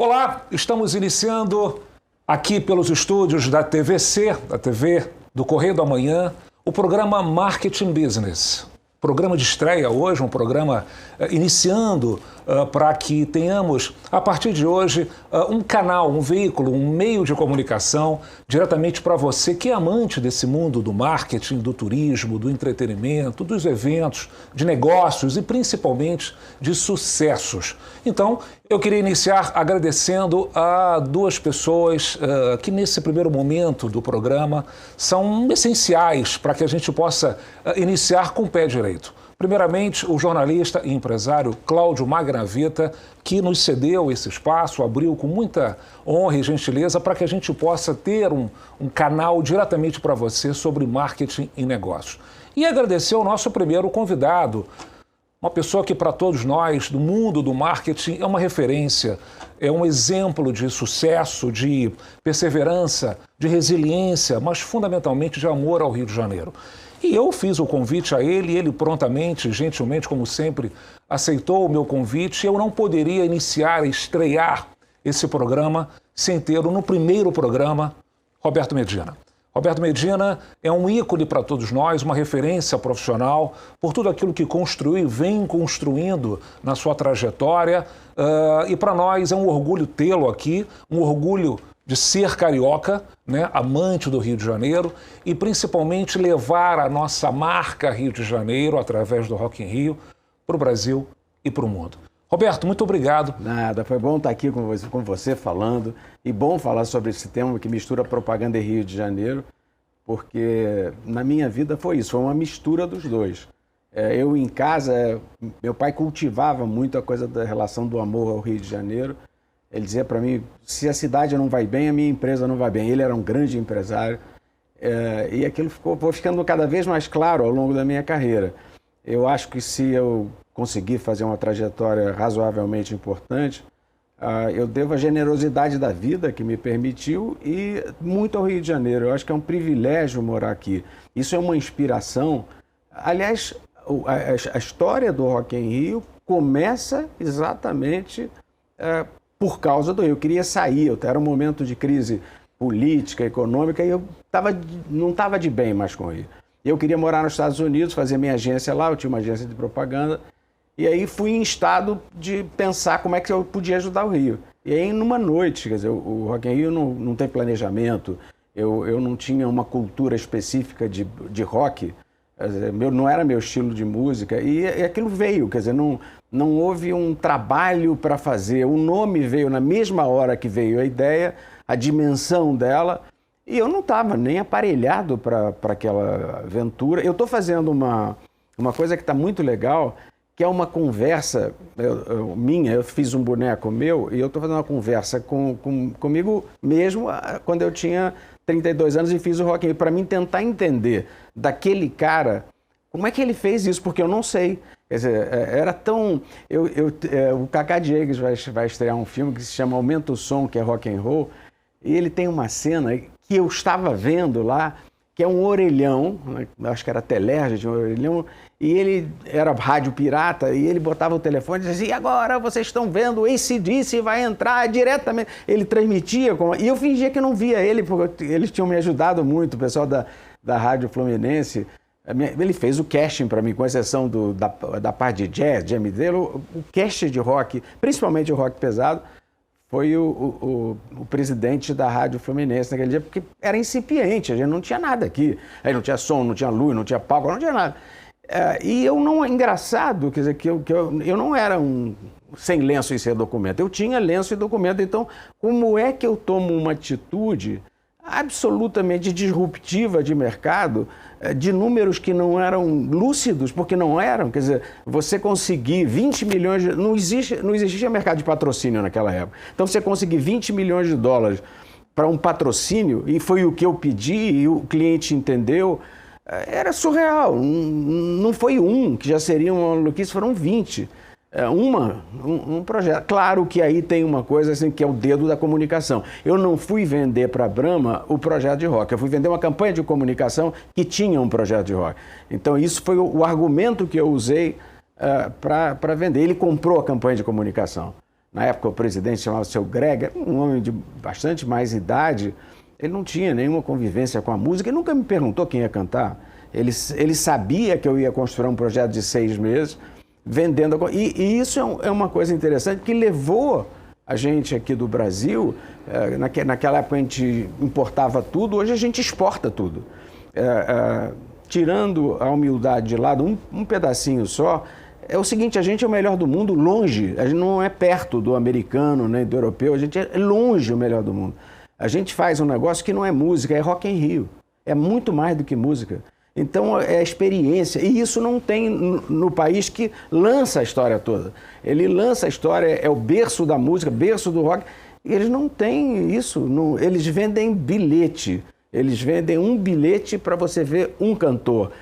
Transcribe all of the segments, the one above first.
Olá, estamos iniciando aqui pelos estúdios da TVC, da TV do Correio da Manhã, o programa Marketing Business. Programa de estreia hoje, um programa iniciando para que tenhamos, a partir de hoje, um canal, um veículo, um meio de comunicação diretamente para você que é amante desse mundo do marketing, do turismo, do entretenimento, dos eventos, de negócios e principalmente de sucessos. Então, eu queria iniciar agradecendo a duas pessoas que nesse primeiro momento do programa são essenciais para que a gente possa iniciar com o pé direito. Primeiramente, o jornalista e empresário Cláudio Magnavita, que nos cedeu esse espaço, abriu com muita honra e gentileza para que a gente possa ter um canal diretamente para você sobre marketing e negócios. E agradecer ao nosso primeiro convidado, uma pessoa que para todos nós, do mundo do marketing, é uma referência, é um exemplo de sucesso, de perseverança, de resiliência, mas fundamentalmente de amor ao Rio de Janeiro. E eu fiz o convite a ele e ele prontamente, gentilmente, como sempre, aceitou o meu convite. Eu não poderia iniciar, estrear esse programa sem ter no primeiro programa Roberto Medina. Roberto Medina é um ícone para todos nós, uma referência profissional por tudo aquilo que construiu e vem construindo na sua trajetória. E para nós é um orgulho tê-lo aqui, um orgulho de ser carioca, né, amante do Rio de Janeiro e principalmente levar a nossa marca Rio de Janeiro, através do Rock in Rio, para o Brasil e para o mundo. Roberto, muito obrigado. Nada, foi bom estar aqui com você falando e bom falar sobre esse tema que mistura propaganda e Rio de Janeiro, porque na minha vida foi isso, foi uma mistura dos dois. Eu em casa, meu pai cultivava muito a coisa da relação do amor ao Rio de Janeiro. Ele dizia para mim, se a cidade não vai bem, a minha empresa não vai bem. Ele era um grande foi ficando cada vez mais claro ao longo da minha carreira. Eu acho que se eu conseguir fazer uma trajetória razoavelmente importante, eu devo a generosidade da vida que me permitiu e muito ao Rio de Janeiro. Eu acho que é um privilégio morar aqui. Isso é uma inspiração. Aliás, a história do Rock in Rio começa exatamente por causa do Rio. Eu queria sair, era um momento de crise política, econômica, e eu não estava de bem mais com o Rio. Eu queria morar nos Estados Unidos, fazer minha agência lá, eu tinha uma agência de propaganda, e aí fui em estado de pensar como é que eu podia ajudar o Rio. E aí, numa noite, quer dizer, o Rock in Rio não tem planejamento, eu não tinha uma cultura específica de rock, não era meu estilo de música, e aquilo veio, quer dizer, não houve um trabalho para fazer, o nome veio na mesma hora que veio a ideia, a dimensão dela, e eu não estava nem aparelhado para aquela aventura. Eu estou fazendo uma coisa que está muito legal, que é uma conversa minha, eu fiz um boneco meu, e eu estou fazendo uma conversa comigo mesmo quando eu tinha 32 anos e fiz o Rock in Rio, para mim tentar entender daquele cara, como é que ele fez isso, porque eu não sei. Quer dizer, era tão... o Cacá Diegues vai estrear um filme que se chama Aumenta o Som, que é rock and roll, e ele tem uma cena que eu estava vendo lá, que é um orelhão, acho que era Telerge de um orelhão, e ele era rádio pirata, e ele botava o telefone e dizia, e agora vocês estão vendo, o AC/DC vai entrar diretamente. Ele transmitia, e eu fingia que não via ele, porque eles tinham me ajudado muito, o pessoal da Rádio Fluminense. Ele fez o casting para mim, com exceção da parte de jazz, de MD, o casting de rock, principalmente o rock pesado, foi o presidente da Rádio Fluminense naquele dia, porque era incipiente, a gente não tinha nada aqui. Aí não tinha som, não tinha luz, não tinha palco, não tinha nada. E eu não... Engraçado, quer dizer, que eu não era sem lenço e sem documento. Eu tinha lenço e documento, então como é que eu tomo uma atitude absolutamente disruptiva de mercado, de números que não eram lúcidos, porque não eram, quer dizer, você conseguir 20 milhões, não existia mercado de patrocínio naquela época, então você conseguir 20 milhões de dólares para um patrocínio, e foi o que eu pedi, e o cliente entendeu, era surreal, não foi que já seria uma maluquice, foram 20. Um projeto. Claro que aí tem uma coisa assim, que é o dedo da comunicação. Eu não fui vender para a Brahma o projeto de rock, eu fui vender uma campanha de comunicação que tinha um projeto de rock. Então isso foi o argumento que eu usei para vender. Ele comprou a campanha de comunicação. Na época o presidente chamava seu Greg, um homem de bastante mais idade, ele não tinha nenhuma convivência com a música, ele nunca me perguntou quem ia cantar. Ele sabia que eu ia construir um projeto de 6 meses, vendendo... E isso é uma coisa interessante, que levou a gente aqui do Brasil, naquela época a gente importava tudo, hoje a gente exporta tudo. Tirando a humildade de lado, um pedacinho só, é o seguinte, a gente é o melhor do mundo longe, a gente não é perto do americano nem do europeu, a gente é longe o melhor do mundo. A gente faz um negócio que não é música, é Rock in Rio, é muito mais do que música. Então é experiência, e isso não tem no país que lança a história toda. Ele lança a história, é o berço da música, berço do rock, e eles não têm isso, eles vendem bilhete. Eles vendem um bilhete para você ver um cantor.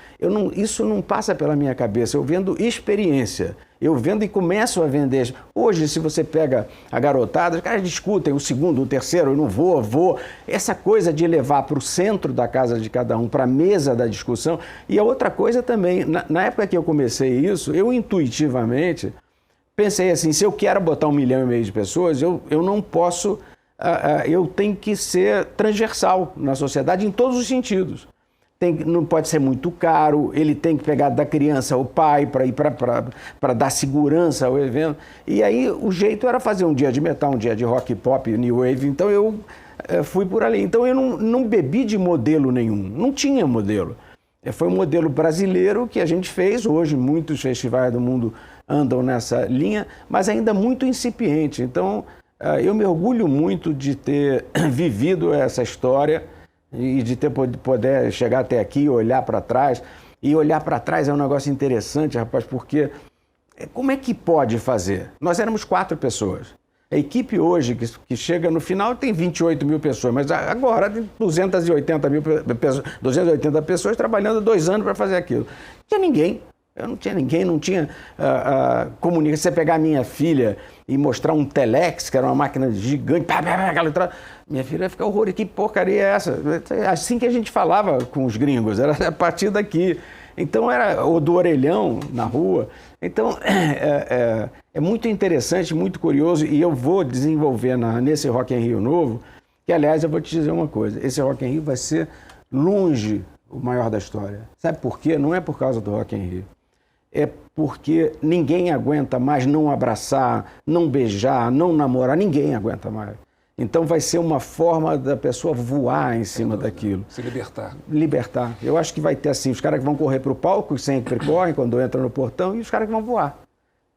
Isso não passa pela minha cabeça. Eu vendo experiência. Eu vendo e começo a vender. Hoje, se você pega a garotada, os caras discutem o segundo, o terceiro, eu não vou. Essa coisa de levar para o centro da casa de cada um, para a mesa da discussão. E a outra coisa também, na época que eu comecei isso, eu intuitivamente pensei assim, se eu quero botar 1,5 milhão de pessoas, eu não posso... eu tenho que ser transversal na sociedade em todos os sentidos. Não pode ser muito caro, ele tem que pegar da criança o pai para ir para dar segurança ao evento. E aí o jeito era fazer um dia de metal, um dia de rock pop, new wave, então eu fui por ali. Então eu não bebi de modelo nenhum, não tinha modelo. Foi um modelo brasileiro que a gente fez, hoje muitos festivais do mundo andam nessa linha, mas ainda muito incipiente. Então... eu me orgulho muito de ter vivido essa história e de poder chegar até aqui e olhar para trás. E olhar para trás é um negócio interessante, rapaz, porque como é que pode fazer? Nós éramos 4 pessoas. A equipe hoje, que chega no final, tem 28 mil pessoas, mas agora tem 280 pessoas trabalhando 2 anos para fazer aquilo. Não tinha ninguém. Eu não tinha ninguém, não tinha comunicação. Você pegar a minha filha e mostrar um telex, que era uma máquina gigante, minha filha ia ficar horrorizada, que porcaria é essa? Assim que a gente falava com os gringos, era a partir daqui. Então era o do orelhão na rua. Então é muito interessante, muito curioso, e eu vou desenvolver nesse Rock in Rio novo, que aliás eu vou te dizer uma coisa, esse Rock in Rio vai ser longe o maior da história. Sabe por quê? Não é por causa do Rock in Rio. É porque ninguém aguenta mais não abraçar, não beijar, não namorar, ninguém aguenta mais. Então vai ser uma forma da pessoa voar em cima daquilo. Se libertar. Libertar. Eu acho que vai ter assim, os caras que vão correr para o palco, sempre correm quando entram no portão, e os caras que vão voar.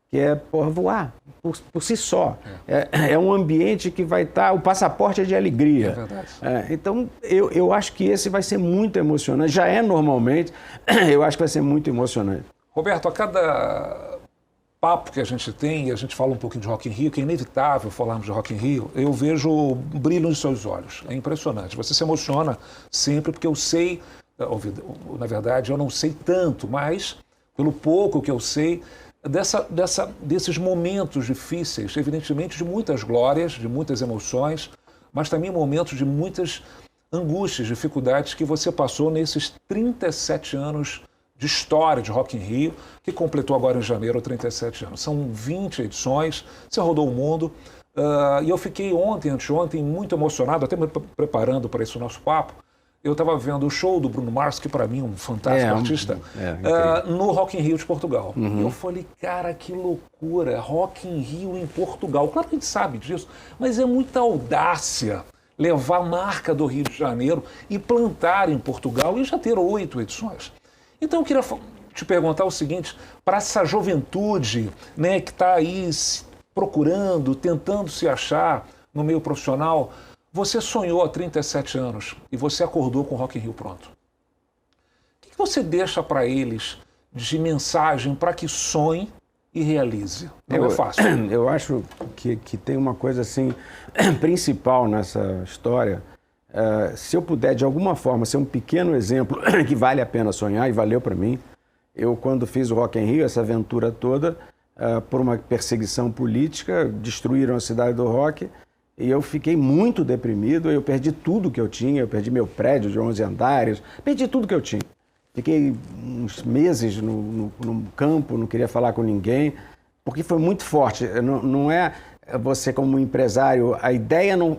Que é voar, por si só. É um ambiente que vai estar, o passaporte é de alegria. É verdade. Então, eu acho que esse vai ser muito emocionante, já é normalmente, eu acho que vai ser muito emocionante. Roberto, a cada papo que a gente tem, e a gente fala um pouquinho de Rock in Rio, que é inevitável falarmos de Rock in Rio, eu vejo o brilho nos seus olhos. É impressionante. Você se emociona sempre, porque eu sei, na verdade, eu não sei tanto, mas pelo pouco que eu sei, desses momentos difíceis, evidentemente de muitas glórias, de muitas emoções, mas também momentos de muitas angústias, dificuldades que você passou nesses 37 anos de história de Rock in Rio, que completou agora em janeiro 37 anos. São 20 edições, você rodou o mundo, e eu fiquei anteontem, muito emocionado, até me preparando para esse nosso papo. Eu estava vendo o show do Bruno Mars, que para mim é um fantástico artista, no Rock in Rio de Portugal. Eu falei, cara, que loucura, Rock in Rio em Portugal. Claro que a gente sabe disso, mas é muita audácia levar a marca do Rio de Janeiro e plantar em Portugal e já ter 8 edições. Então eu queria te perguntar o seguinte, para essa juventude, né, que está aí procurando, tentando se achar no meio profissional, você sonhou há 37 anos e você acordou com o Rock in Rio pronto. O que você deixa para eles de mensagem para que sonhe e realize? Não é fácil. Eu acho que tem uma coisa assim principal nessa história. Se eu puder, de alguma forma, ser um pequeno exemplo que vale a pena sonhar, e valeu para mim, eu, quando fiz o Rock in Rio, essa aventura toda, por uma perseguição política, destruíram a cidade do rock, e eu fiquei muito deprimido, eu perdi tudo que eu tinha, eu perdi meu prédio de 11 andares, perdi tudo que eu tinha. Fiquei uns meses no campo, não queria falar com ninguém, porque foi muito forte. você como empresário, a ideia não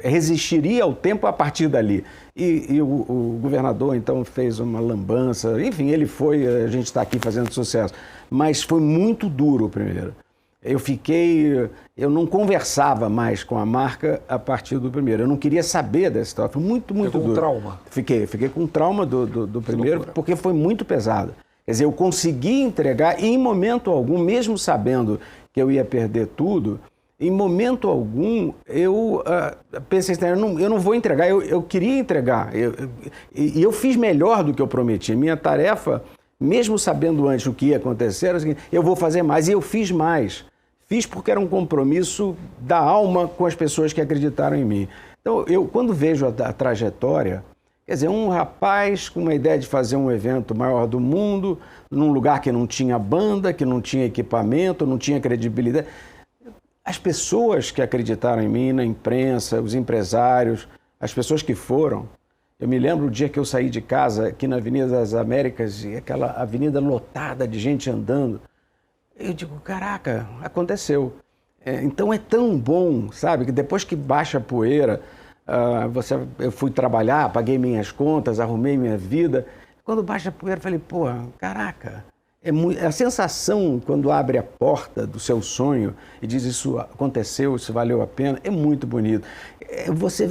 resistiria ao tempo a partir dali. E o governador, então, fez uma lambança. Enfim, ele foi, a gente está aqui fazendo sucesso. Mas foi muito duro primeiro. Eu não conversava mais com a marca a partir do primeiro. Eu não queria saber dessa história. Foi muito duro. Ficou com trauma? Fiquei com trauma do primeiro, porque foi muito pesado. Quer dizer, eu consegui entregar e em momento algum, mesmo sabendo que eu ia perder tudo, em momento algum eu pensei assim, eu não vou entregar, eu queria entregar. E eu fiz melhor do que eu prometi. Minha tarefa, mesmo sabendo antes o que ia acontecer, era o seguinte, eu vou fazer mais. E eu fiz mais. Fiz porque era um compromisso da alma com as pessoas que acreditaram em mim. Então, quando vejo a trajetória, quer dizer, um rapaz com uma ideia de fazer um evento maior do mundo, num lugar que não tinha banda, que não tinha equipamento, não tinha credibilidade. As pessoas que acreditaram em mim, na imprensa, os empresários, as pessoas que foram. Eu me lembro o dia que eu saí de casa, aqui na Avenida das Américas, e aquela avenida lotada de gente andando. Eu digo, caraca, aconteceu. Então é tão bom, sabe, que depois que baixa a poeira, eu fui trabalhar, paguei minhas contas, arrumei minha vida. Quando baixa a poeira, eu falei, pô, caraca, a sensação quando abre a porta do seu sonho e diz isso aconteceu, isso valeu a pena, é muito bonito. Você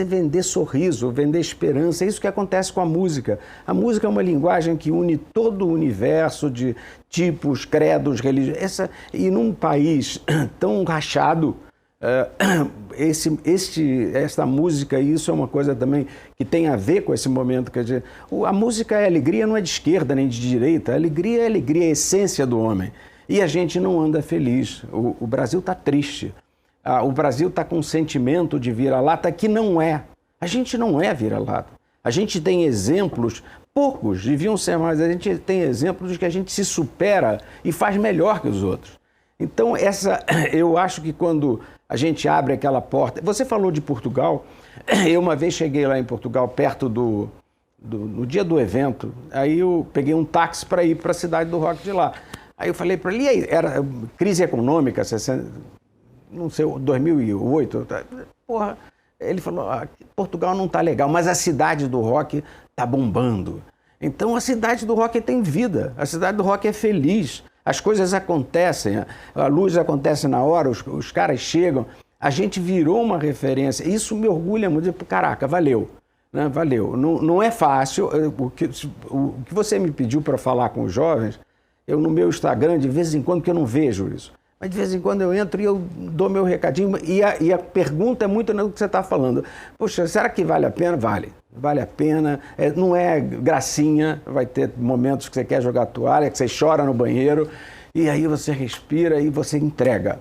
vender sorriso, vender esperança, é isso que acontece com a música. A música é uma linguagem que une todo o universo de tipos, credos, religiões. E num país tão rachado, esta música, isso é uma coisa também que tem a ver com esse momento. Quer dizer, a música é alegria, não é de esquerda nem de direita. A alegria é alegria, é a essência do homem. E a gente não anda feliz. O Brasil está triste. O Brasil está com um sentimento de vira-lata que não é. A gente não é vira-lata. A gente tem exemplos, poucos, deviam ser mais, a gente tem exemplos de que a gente se supera e faz melhor que os outros. Então, eu acho que quando a gente abre aquela porta... Você falou de Portugal. Eu uma vez cheguei lá em Portugal, perto no dia do evento, aí eu peguei um táxi para ir para a cidade do rock de lá. Aí eu falei para ele, era crise econômica, 2008, porra, ele falou, Portugal não está legal, mas a cidade do rock está bombando. Então a cidade do rock tem vida, a cidade do rock é feliz, as coisas acontecem, a luz acontece na hora, os caras chegam, a gente virou uma referência, isso me orgulha muito, caraca, valeu, né? Valeu. Não é fácil, o que você me pediu para falar com os jovens, eu no meu Instagram, de vez em quando, porque eu não vejo isso, mas de vez em quando eu entro e eu dou meu recadinho e a pergunta é muito no que você está falando. Poxa, será que vale a pena? Vale. Vale a pena. Não é gracinha, vai ter momentos que você quer jogar toalha, que você chora no banheiro e aí você respira e você entrega.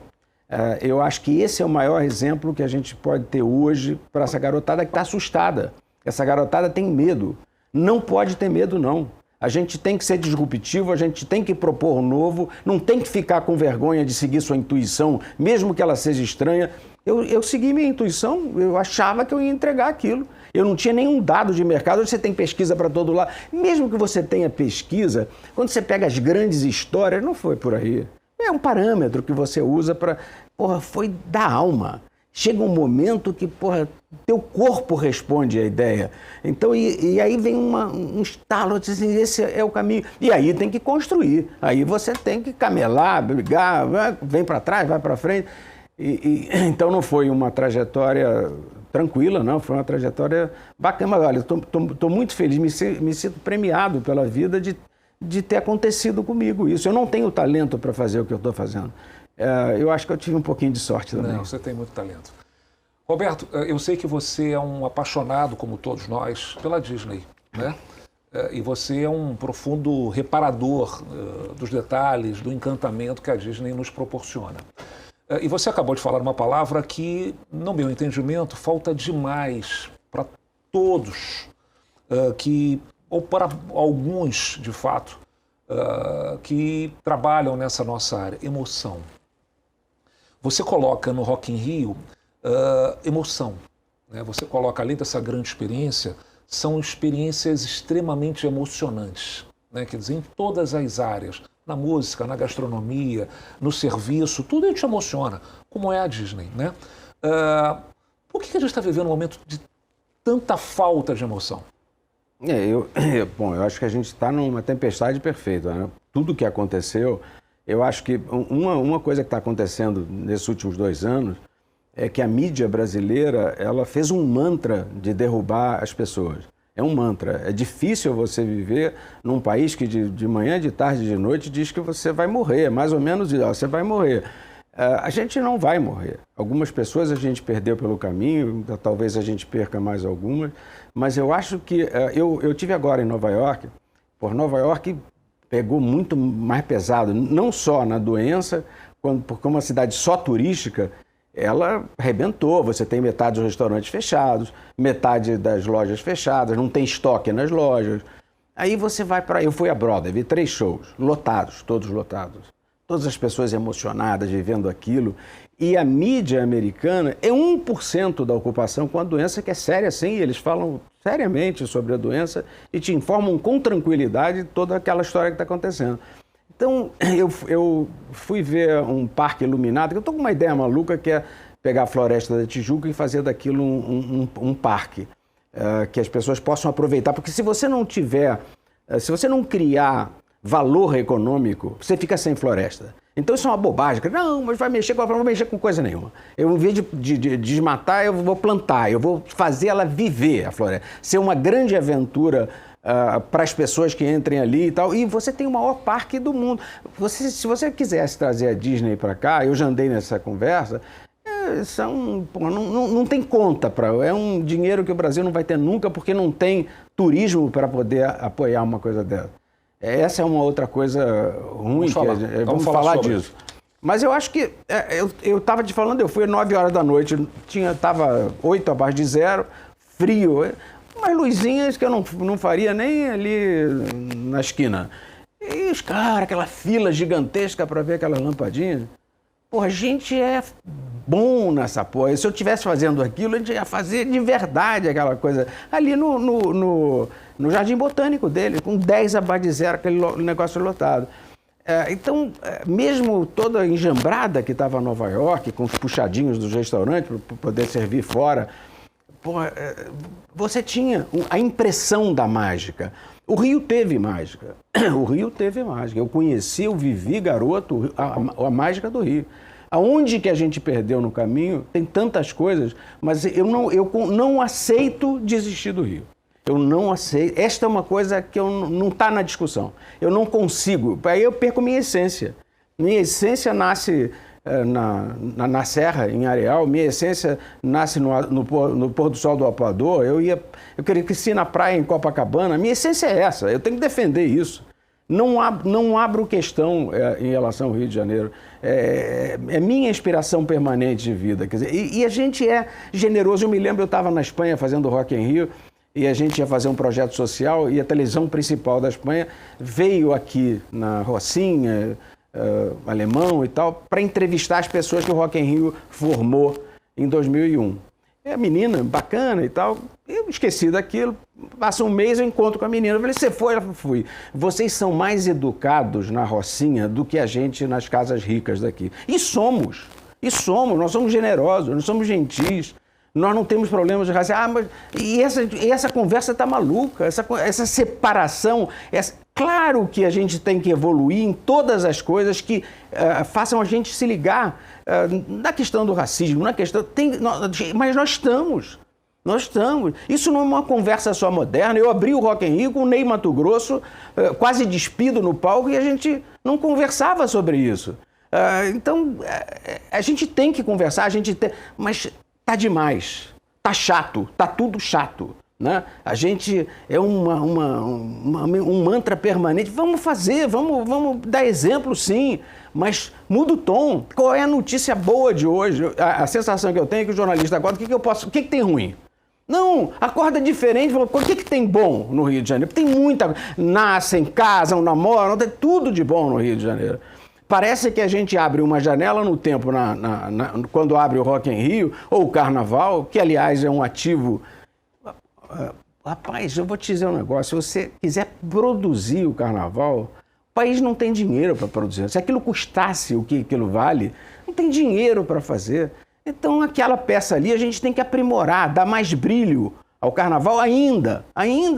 Eu acho que esse é o maior exemplo que a gente pode ter hoje para essa garotada que está assustada. Essa garotada tem medo. Não pode ter medo, não. A gente tem que ser disruptivo, a gente tem que propor novo, não tem que ficar com vergonha de seguir sua intuição, mesmo que ela seja estranha. Eu segui minha intuição, eu achava que eu ia entregar aquilo. Eu não tinha nenhum dado de mercado, hoje você tem pesquisa para todo lado. Mesmo que você tenha pesquisa, quando você pega as grandes histórias, não foi por aí. É um parâmetro que você usa para... Porra, foi da alma. Chega um momento que, porra, teu corpo responde à ideia. Então, e aí vem um estalo, assim, esse é o caminho. E aí tem que construir. Aí você tem que camelar, brigar, vem para trás, vai para frente. Então não foi uma trajetória tranquila, não. Foi uma trajetória bacana. Olha, estou muito feliz, me sinto premiado pela vida de ter acontecido comigo isso. Eu não tenho talento para fazer o que eu estou fazendo. Eu acho que eu tive um pouquinho de sorte também. Não, você tem muito talento. Roberto, eu sei que você é um apaixonado, como todos nós, pela Disney, né? E você é um profundo reparador dos detalhes, do encantamento que a Disney nos proporciona. E você acabou de falar uma palavra que, no meu entendimento, falta demais para todos, ou para alguns, de fato, que trabalham nessa nossa área, emoção. Você coloca no Rock in Rio emoção, né? Você coloca, além dessa grande experiência, são experiências extremamente emocionantes, né? Quer dizer, em todas as áreas, na música, na gastronomia, no serviço, tudo te emociona. como é a Disney, né? Por que a gente está vivendo um momento de tanta falta de emoção? Bom, eu acho que a gente está numa tempestade perfeita, né? Tudo que aconteceu, eu acho que uma coisa que está acontecendo nesses últimos 2 anos é que a mídia brasileira, ela fez um mantra de derrubar as pessoas. É um mantra. É difícil você viver num país que de manhã, de tarde, de noite diz que você vai morrer. Mais ou menos isso, você vai morrer. A gente não vai morrer. Algumas pessoas a gente perdeu pelo caminho, talvez a gente perca mais algumas, mas eu acho que... Eu tive agora em Nova York, Nova York pegou muito mais pesado, não só na doença, porque uma cidade só turística, ela arrebentou. Você tem metade dos restaurantes fechados, metade das lojas fechadas, não tem estoque nas lojas. Aí você vai para... Eu fui a Broadway, vi 3 shows, lotados, todos lotados. Todas as pessoas emocionadas, vivendo aquilo. E a mídia americana é 1% da ocupação com a doença, que é séria sim. Eles falam seriamente sobre a doença e te informam com tranquilidade toda aquela história que está acontecendo. Então, eu fui ver um parque iluminado, que eu estou com uma ideia maluca, que é pegar a Floresta da Tijuca e fazer daquilo um parque, que as pessoas possam aproveitar. Porque se você não criar valor econômico, você fica sem floresta. Então isso é uma bobagem. Não, mas vai mexer não vou mexer com coisa nenhuma. Eu, em vez de desmatar, eu vou plantar, eu vou fazer ela viver, a floresta. Ser uma grande aventura para as pessoas que entrem ali e tal. E você tem o maior parque do mundo. Se você quisesse trazer a Disney para cá, eu já andei nessa conversa, não tem conta. É um dinheiro que o Brasil não vai ter nunca, porque não tem turismo para poder apoiar uma coisa dessa. Essa é uma outra coisa ruim, vamos falar disso. Mas eu acho que, eu estava te falando, eu fui às 9 horas da noite, estava 8 abaixo de 0, frio, umas luzinhas que eu não faria nem ali na esquina. E os caras, aquela fila gigantesca para ver aquelas lampadinhas. Porra, a gente é bom nessa porra. Se eu estivesse fazendo aquilo, a gente ia fazer de verdade aquela coisa. Ali no Jardim Botânico dele, com 10 abaixo de 0, aquele negócio lotado. Então, mesmo toda a enjambrada que estava em Nova York, com os puxadinhos dos restaurantes para poder servir fora, você tinha a impressão da mágica. O Rio teve mágica. O Rio teve mágica. Eu conheci, eu vivi, garoto, a mágica do Rio. Aonde que a gente perdeu no caminho, tem tantas coisas, mas eu não aceito desistir do Rio. Eu não aceito. Esta é uma coisa que não está na discussão. Eu não consigo. Aí eu perco minha essência. Minha essência nasce na Serra, em Areal. Minha essência nasce no pôr do sol do Apuador. Eu cresci na praia em Copacabana. Minha essência é essa. Eu tenho que defender isso. Não abro questão em relação ao Rio de Janeiro. É minha inspiração permanente de vida. Quer dizer, e a gente é generoso. Eu me lembro, eu estava na Espanha fazendo Rock in Rio, e a gente ia fazer um projeto social, e a televisão principal da Espanha veio aqui na Rocinha, Alemão e tal, para entrevistar as pessoas que o Rock in Rio formou em 2001. A menina, bacana e tal, eu esqueci daquilo, passa um mês, eu encontro com a menina, eu falei, você foi? Ela falou, fui. Vocês são mais educados na Rocinha do que a gente nas casas ricas daqui. E somos, nós somos generosos, nós somos gentis. Nós não temos problemas de raça. Mas essa conversa está maluca, essa separação. Claro que a gente tem que evoluir em todas as coisas que façam a gente se ligar na questão do racismo, na questão. Mas nós estamos. Isso não é uma conversa só moderna. Eu abri o Rock in Rio com o Ney Matogrosso quase despido no palco e a gente não conversava sobre isso. Então, a gente tem que conversar, mas tá demais, tá chato, tá tudo chato, né? A gente é um mantra permanente, vamos fazer, vamos dar exemplo sim, mas muda o tom. Qual é a notícia boa de hoje? A sensação que eu tenho é que o jornalista agora, o que tem ruim? Não, acorda diferente, o que tem bom no Rio de Janeiro? Tem muita, nascem, casam, namoram, tem tudo de bom no Rio de Janeiro. Parece que a gente abre uma janela no tempo, quando abre o Rock in Rio, ou o Carnaval, que, aliás, é um ativo. Rapaz, eu vou te dizer um negócio, se você quiser produzir o Carnaval, o país não tem dinheiro para produzir. Se aquilo custasse o que aquilo vale, tem dinheiro para fazer. Então, aquela peça ali a gente tem que aprimorar, dar mais brilho ao carnaval ainda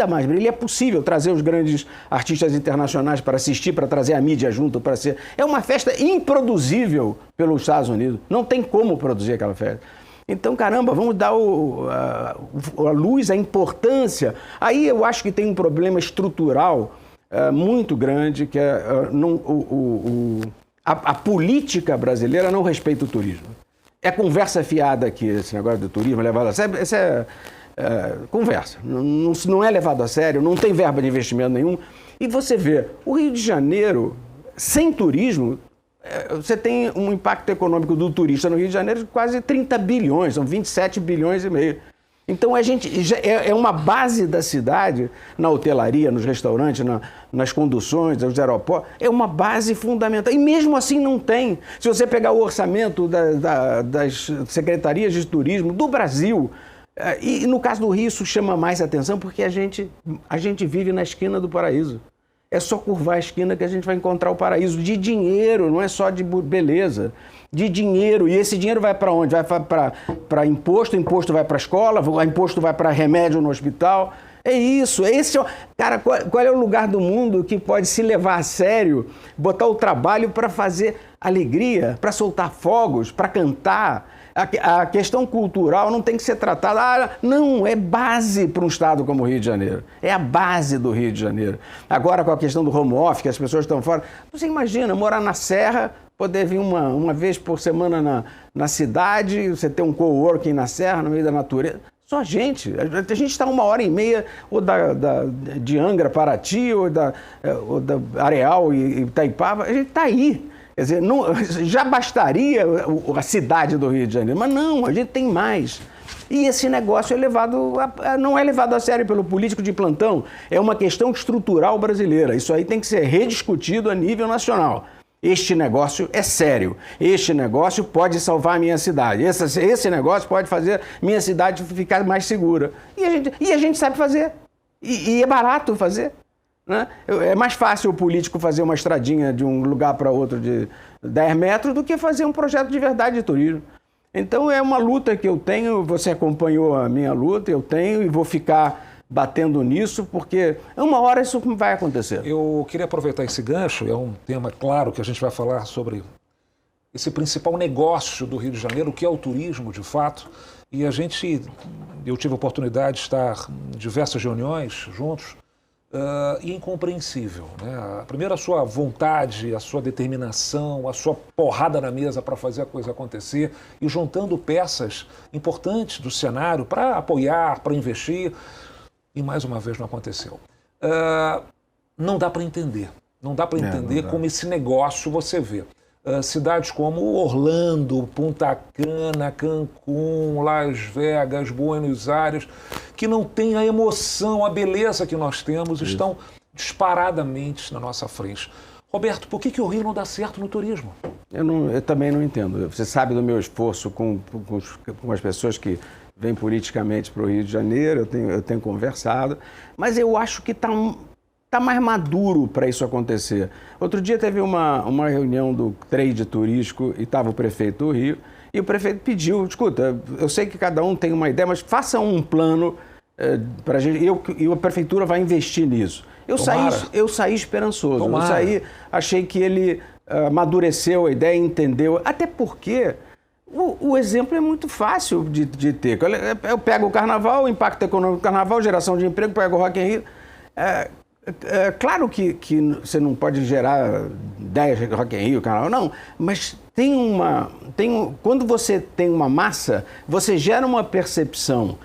mais brilho. É possível trazer os grandes artistas internacionais para assistir, para trazer a mídia junto, para ser... É uma festa improduzível pelos Estados Unidos. Não tem como produzir aquela festa. Então, caramba, vamos dar a luz, a importância. Aí eu acho que tem um problema estrutural muito grande, que é a política brasileira não respeita o turismo. É conversa fiada aqui, esse negócio do turismo levado a sério. Essa é conversa. Não é levado a sério, não tem verba de investimento nenhum. E você vê, o Rio de Janeiro, sem turismo, você tem um impacto econômico do turista no Rio de Janeiro de quase 30 bilhões, são 27 bilhões e meio. Então, é uma base da cidade, na hotelaria, nos restaurantes, nas conduções, nos aeroportos, é uma base fundamental. E mesmo assim não tem. Se você pegar o orçamento das secretarias de turismo do Brasil, e no caso do Rio isso chama mais atenção porque a gente vive na esquina do paraíso. É só curvar a esquina que a gente vai encontrar o paraíso de dinheiro, não é só de beleza. De dinheiro, e esse dinheiro vai para onde? Vai para imposto vai para a escola, imposto vai para remédio no hospital. É isso, cara, qual é o lugar do mundo que pode se levar a sério, botar o trabalho para fazer alegria, para soltar fogos, para cantar? A questão cultural não tem que ser tratada, não, é base para um estado como o Rio de Janeiro. É a base do Rio de Janeiro. Agora com a questão do home office, que as pessoas estão fora, você imagina, morar na Serra, poder vir uma vez por semana na cidade, você ter um coworking na Serra, no meio da natureza. Só a gente está 1h30 ou de Angra, Paraty, ou da Areal e Itaipava, a gente está aí. Quer dizer, já bastaria a cidade do Rio de Janeiro, mas não, a gente tem mais. E esse negócio não é levado a sério pelo político de plantão, é uma questão estrutural brasileira. Isso aí tem que ser rediscutido a nível nacional. Este negócio é sério, este negócio pode salvar a minha cidade, esse negócio pode fazer minha cidade ficar mais segura. E a gente sabe fazer, e é barato fazer. Né? É mais fácil o político fazer uma estradinha de um lugar para outro de 10 metros do que fazer um projeto de verdade de turismo. Então é uma luta que eu tenho, você acompanhou a minha luta, eu tenho e vou ficar batendo nisso, porque uma hora isso vai acontecer. Eu queria aproveitar esse gancho, é um tema claro que a gente vai falar sobre esse principal negócio do Rio de Janeiro, que é o turismo, de fato, e eu tive a oportunidade de estar em diversas reuniões juntos, e incompreensível, né? Primeiro a sua vontade, a sua determinação, a sua porrada na mesa para fazer a coisa acontecer e juntando peças importantes do cenário para apoiar, para investir, e mais uma vez não aconteceu. Não dá para entender, não dá para entender como esse negócio você vê. Cidades como Orlando, Punta Cana, Cancún, Las Vegas, Buenos Aires, que não têm a emoção, a beleza que nós temos, estão disparadamente na nossa frente. Roberto, por que o Rio não dá certo no turismo? Eu também não entendo. Você sabe do meu esforço com as pessoas que vêm politicamente para o Rio de Janeiro, eu tenho conversado, mas eu acho que está mais maduro para isso acontecer. Outro dia teve uma reunião do trade turístico e estava o prefeito do Rio e o prefeito pediu, escuta, eu sei que cada um tem uma ideia, mas faça um plano para a gente e a prefeitura vai investir nisso. Eu saí esperançoso, achei que ele amadureceu a ideia, entendeu, até porque o exemplo é muito fácil de ter. Eu pego o carnaval, o impacto econômico do carnaval, geração de emprego, pego o Rock in Rio. Claro que você não pode gerar 10 Rock in Rio, carnaval, não, mas quando você tem uma massa, você gera uma percepção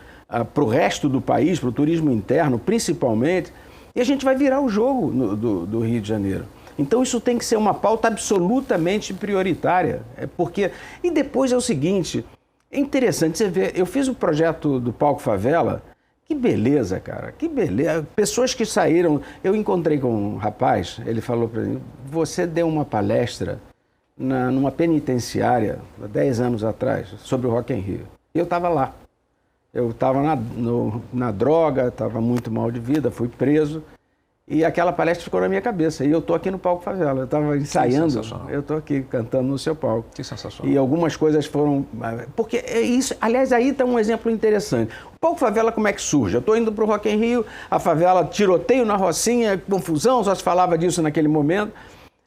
para o resto do país, para o turismo interno, principalmente, e a gente vai virar o jogo do Rio de Janeiro. Então isso tem que ser uma pauta absolutamente prioritária, e depois é o seguinte, é interessante você ver, eu fiz o projeto do Palco Favela. Que beleza, cara, que beleza. Pessoas que saíram... Eu encontrei com um rapaz, ele falou para mim, você deu uma palestra numa penitenciária, há 10 anos atrás, sobre o Rock in Rio. E eu estava lá. Eu estava na droga, estava muito mal de vida, fui preso. E aquela palestra ficou na minha cabeça. E eu estou aqui no palco Favela. Eu estava ensaiando, eu estou aqui cantando no seu palco. Que sensacional. E algumas coisas foram... Porque é isso... Aliás, aí está um exemplo interessante. O palco Favela, como é que surge? Eu estou indo para o Rock in Rio, a favela, tiroteio na Rocinha, confusão, só se falava disso naquele momento.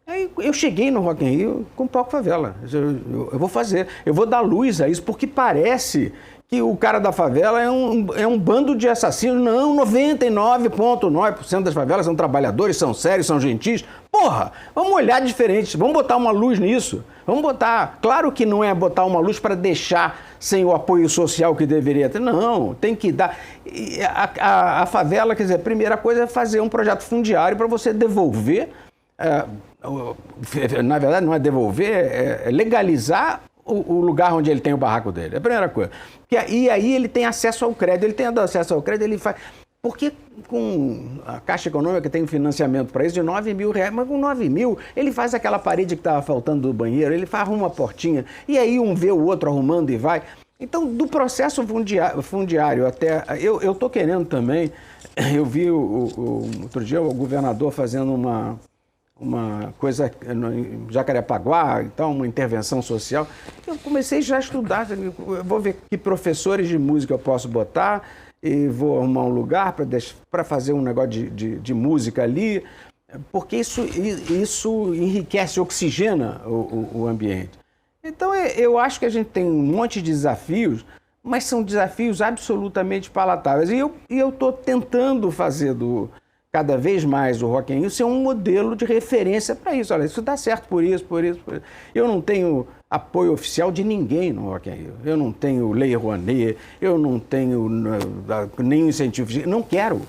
Aí eu cheguei no Rock in Rio com o palco Favela. Eu vou fazer, eu vou dar luz a isso, porque parece que o cara da favela é um bando de assassinos. Não, 99,9% das favelas são trabalhadores, são sérios, são gentis. Porra, vamos olhar diferente, vamos botar uma luz nisso. Vamos botar... Claro que não é botar uma luz para deixar sem o apoio social que deveria ter. Não, tem que dar... A favela, quer dizer, a primeira coisa é fazer um projeto fundiário para você devolver... na verdade, não é devolver, é legalizar o lugar onde ele tem o barraco dele. É a primeira coisa. E aí ele tem acesso ao crédito. Ele tem acesso ao crédito, ele faz... Porque com a Caixa Econômica tem um financiamento para isso de R$9.000, mas com 9 mil ele faz aquela parede que estava faltando do banheiro, ele arruma uma portinha, e aí um vê o outro arrumando e vai. Então, do processo fundiário até... Eu estou querendo também... Eu vi outro dia o governador fazendo uma coisa em Jacarepaguá, então, uma intervenção social. Eu comecei já a estudar, eu vou ver que professores de música eu posso botar, e vou arrumar um lugar para fazer um negócio de música ali, porque isso enriquece, oxigena o ambiente. Então, eu acho que a gente tem um monte de desafios, mas são desafios absolutamente palatáveis. E eu estou tentando fazer cada vez mais o Rock in Rio ser um modelo de referência para isso. Olha, isso dá certo por isso. Eu não tenho apoio oficial de ninguém no Rock in Rio. Eu não tenho Lei Rouanet, eu não tenho nenhum incentivo. Não quero.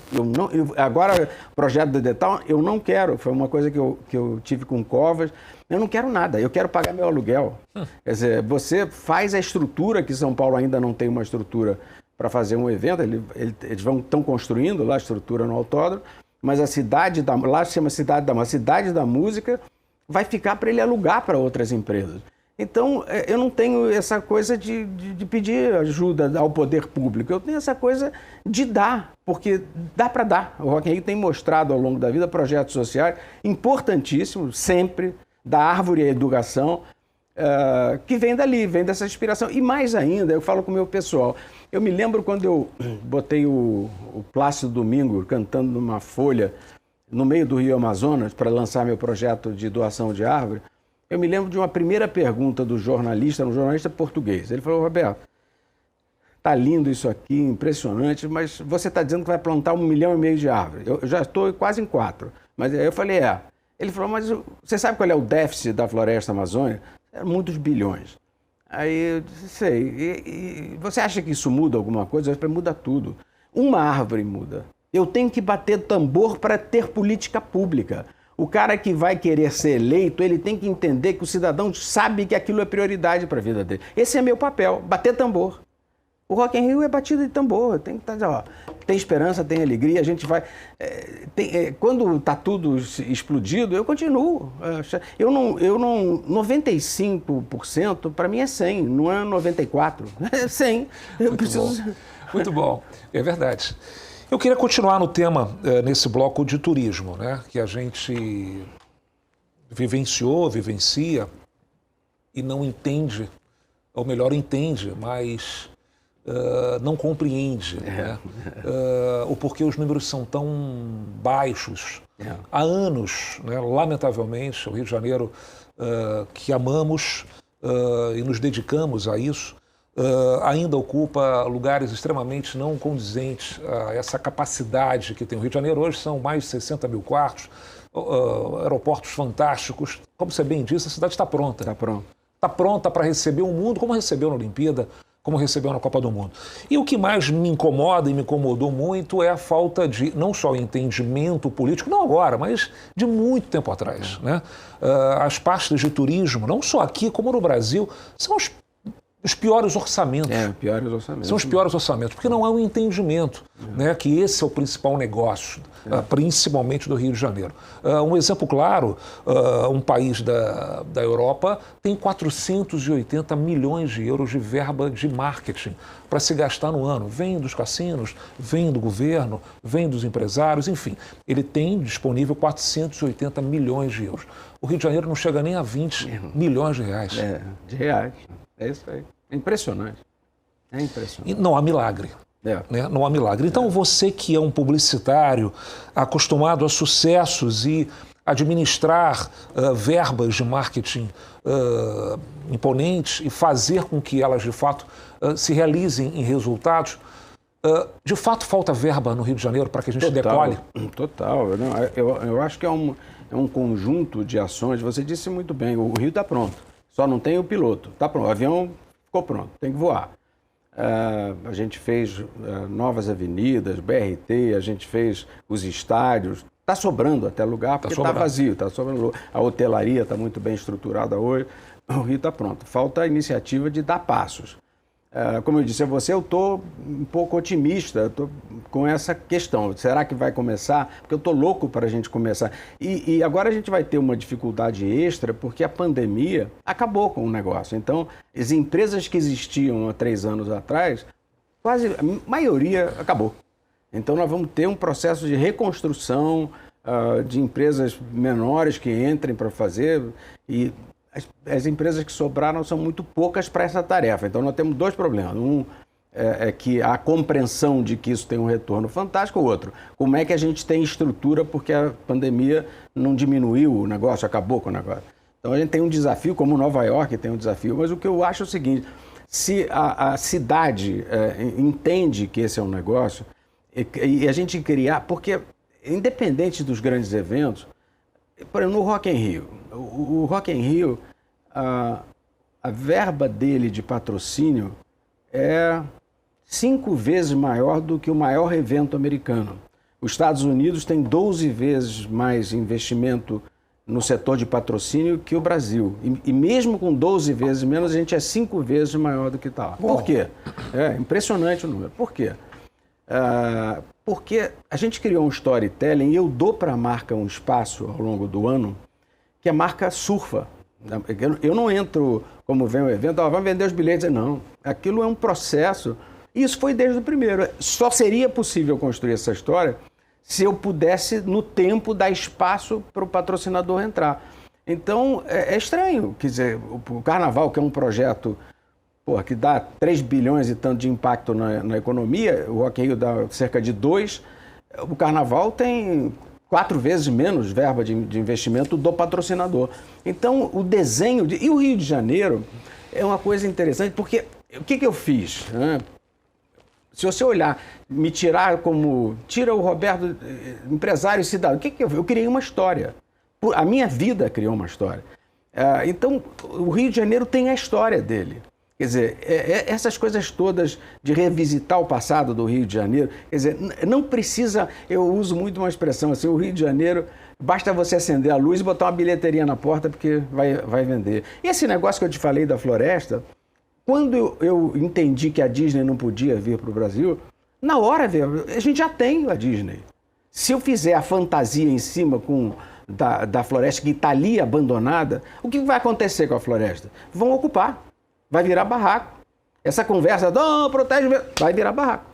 Agora, o projeto do Detal, eu não quero. Foi uma coisa que eu tive com Covas. Eu não quero nada, eu quero pagar meu aluguel. Quer dizer, você faz a estrutura, que São Paulo ainda não tem uma estrutura para fazer um evento, eles estão construindo lá a estrutura no autódromo, mas a cidade lá se chama a cidade da música vai ficar para ele alugar para outras empresas. Então, eu não tenho essa coisa de pedir ajuda ao poder público, eu tenho essa coisa de dar, porque dá para dar. O Rock in Rio tem mostrado ao longo da vida projetos sociais importantíssimos, sempre, da árvore à educação, que vem dali, vem dessa inspiração. E mais ainda, eu falo com o meu pessoal, eu me lembro quando eu botei o Plácido Domingo cantando numa folha no meio do Rio Amazonas para lançar meu projeto de doação de árvore, eu me lembro de uma primeira pergunta do jornalista, um jornalista português. Ele falou: Roberto, tá lindo isso aqui, impressionante, mas você está dizendo que vai plantar 1,5 milhão de árvores. Eu já estou quase em 4. Mas aí eu falei, Ele falou, mas você sabe qual é o déficit da floresta amazônica? Muitos bilhões. Aí eu disse, sei. E você acha que isso muda alguma coisa? Eu falei, muda tudo. Uma árvore muda. Eu tenho que bater tambor para ter política pública. O cara que vai querer ser eleito, ele tem que entender que o cidadão sabe que aquilo é prioridade para a vida dele. Esse é meu papel, bater tambor. O Rock in Rio é batida de tambor, tem que estar, tem esperança, tem alegria, a gente vai... quando está tudo explodido, eu continuo. Eu não 95% para mim é 100, não é 94%, é 100. Muito bom, é verdade. Eu queria continuar no tema, nesse bloco de turismo, né, que a gente vivencia e não entende, ou melhor, entende, mas não compreende, né, o porquê os números são tão baixos. Há anos, né, lamentavelmente, o Rio de Janeiro, que amamos e nos dedicamos a isso, ainda ocupa lugares extremamente não condizentes a essa capacidade que tem o Rio de Janeiro. Hoje são mais de 60 mil quartos, aeroportos fantásticos. Como você bem disse, a cidade está pronta. Está pronta. Está pronta para receber o mundo, como recebeu na Olimpíada, como recebeu na Copa do Mundo. E o que mais me incomoda e me incomodou muito é a falta de, não só entendimento político, não agora, mas de muito tempo atrás, né? As pastas de turismo, não só aqui como no Brasil, são dos piores orçamentos. Piores orçamentos. São os piores orçamentos, porque não há um entendimento, né, que esse é o principal negócio, principalmente do Rio de Janeiro. Um exemplo claro, um país da Europa tem 480 milhões de euros de verba de marketing para se gastar no ano. Vem dos cassinos, vem do governo, vem dos empresários, enfim. Ele tem disponível 480 milhões de euros. O Rio de Janeiro não chega nem a 20 milhões de reais. De reais. É isso aí. É impressionante. É impressionante. E não há milagre. Né? Não há milagre. Então, você que é um publicitário acostumado a sucessos e administrar verbas de marketing imponentes e fazer com que elas, de fato, se realizem em resultados, de fato falta verba no Rio de Janeiro para que a gente decole? Total. Eu acho que é um conjunto de ações. Você disse muito bem, o Rio está pronto. Só não tem o piloto. Está pronto. O avião ficou pronto. Tem que voar. A gente fez novas avenidas, BRT, a gente fez os estádios. Está sobrando até lugar, porque está vazio. Está sobrando. A hotelaria está muito bem estruturada hoje. O Rio está pronto. Falta a iniciativa de dar passos. Como eu disse a você, eu estou um pouco otimista com essa questão. Será que vai começar? Porque eu estou louco para a gente começar. E agora a gente vai ter uma dificuldade extra porque a pandemia acabou com o negócio. Então, as empresas que existiam há 3 anos atrás, quase a maioria acabou. Então, nós vamos ter um processo de reconstrução de empresas menores que entrem para fazer e as empresas que sobraram são muito poucas para essa tarefa. Então, nós temos 2 problemas. Um é que a compreensão de que isso tem um retorno fantástico. O outro, como é que a gente tem estrutura porque a pandemia não diminuiu o negócio, acabou com o negócio. Então, a gente tem um desafio, como Nova York tem um desafio. Mas o que eu acho é o seguinte, se a cidade entende que esse é um negócio e a gente criar... Porque, independente dos grandes eventos, por exemplo, no Rock in Rio. O Rock in Rio, a verba dele de patrocínio é 5 vezes maior do que o maior evento americano. Os Estados Unidos tem 12 vezes mais investimento no setor de patrocínio que o Brasil. E mesmo com 12 vezes menos, a gente é 5 vezes maior do que está lá. Por quê? É impressionante o número. Por quê? Porque a gente criou um storytelling e eu dou para a marca um espaço ao longo do ano que a marca surfa. Eu não entro como vem o evento, vamos vender os bilhetes. Não, aquilo é um processo. E isso foi desde o primeiro. Só seria possível construir essa história se eu pudesse, no tempo, dar espaço para o patrocinador entrar. Então, é estranho. Quer dizer, o Carnaval, que é um projeto que dá 3 bilhões e tanto de impacto na economia, o Rock in Rio dá cerca de 2, o Carnaval tem 4 vezes menos verba de investimento do patrocinador. Então, o desenho... E o Rio de Janeiro é uma coisa interessante, porque o que eu fiz? Né? Se você olhar, me tirar como... Tira o Roberto, empresário e cidadão. O que eu criei uma história. A minha vida criou uma história. Então, o Rio de Janeiro tem a história dele. Quer dizer, essas coisas todas de revisitar o passado do Rio de Janeiro, quer dizer, não precisa, eu uso muito uma expressão assim, o Rio de Janeiro, basta você acender a luz e botar uma bilheteria na porta porque vai vender. E esse negócio que eu te falei da floresta, quando eu entendi que a Disney não podia vir para o Brasil, na hora, a gente já tem a Disney. Se eu fizer a fantasia em cima da floresta que está ali abandonada, o que vai acontecer com a floresta? Vão ocupar. Vai virar barraco. Essa conversa, protege, vai virar barraco.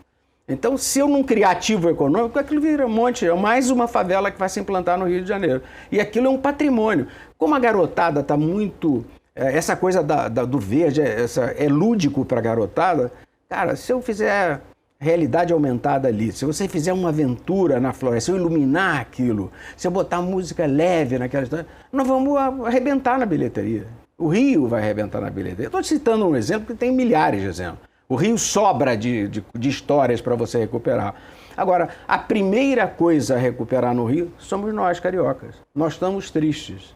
Então, se eu não criar ativo econômico, aquilo vira um monte, é mais uma favela que vai se implantar no Rio de Janeiro. E aquilo é um patrimônio. Como a garotada está muito... essa coisa do verde é lúdico para a garotada, cara, se eu fizer realidade aumentada ali, se você fizer uma aventura na floresta, se eu iluminar aquilo, se eu botar música leve naquela história, nós vamos arrebentar na bilheteria. O Rio vai arrebentar na bilheteria. Estou citando um exemplo que tem milhares de exemplos. O Rio sobra de histórias para você recuperar. Agora, a primeira coisa a recuperar no Rio somos nós, cariocas. Nós estamos tristes.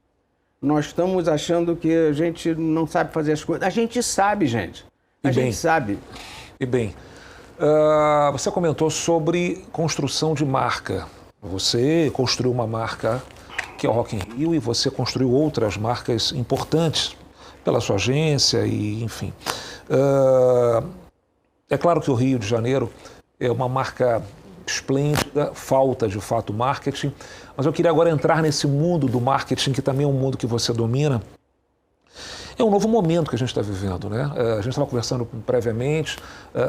Nós estamos achando que a gente não sabe fazer as coisas. A gente sabe, gente. A gente sabe. E bem, você comentou sobre construção de marca. Você construiu uma marca que é o Rock in Rio, e você construiu outras marcas importantes pela sua agência e, enfim. É claro que o Rio de Janeiro é uma marca esplêndida, falta de fato marketing, mas eu queria agora entrar nesse mundo do marketing, que também é um mundo que você domina. É um novo momento que a gente está vivendo, né? A gente estava conversando previamente,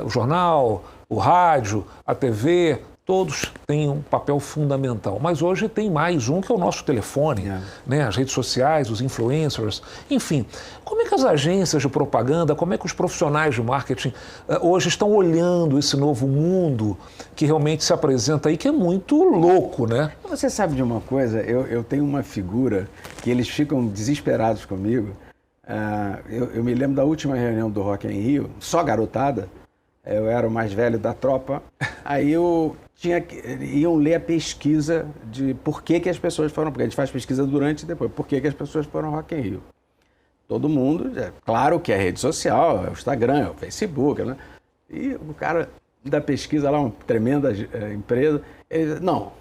o jornal, o rádio, a TV, todos têm um papel fundamental. Mas hoje tem mais um, que é o nosso telefone, né? As redes sociais, os influencers, enfim. Como é que as agências de propaganda, como é que os profissionais de marketing hoje estão olhando esse novo mundo que realmente se apresenta aí, que é muito louco, né? Você sabe de uma coisa? Eu tenho uma figura que eles ficam desesperados comigo. Eu me lembro da última reunião do Rock in Rio, só garotada, eu era o mais velho da tropa, aí iam ler a pesquisa de por que as pessoas foram, porque a gente faz pesquisa durante e depois, por que as pessoas foram ao Rock in Rio. Todo mundo, claro que é rede social, é o Instagram, é o Facebook, né? E o cara da pesquisa lá, uma tremenda empresa, não,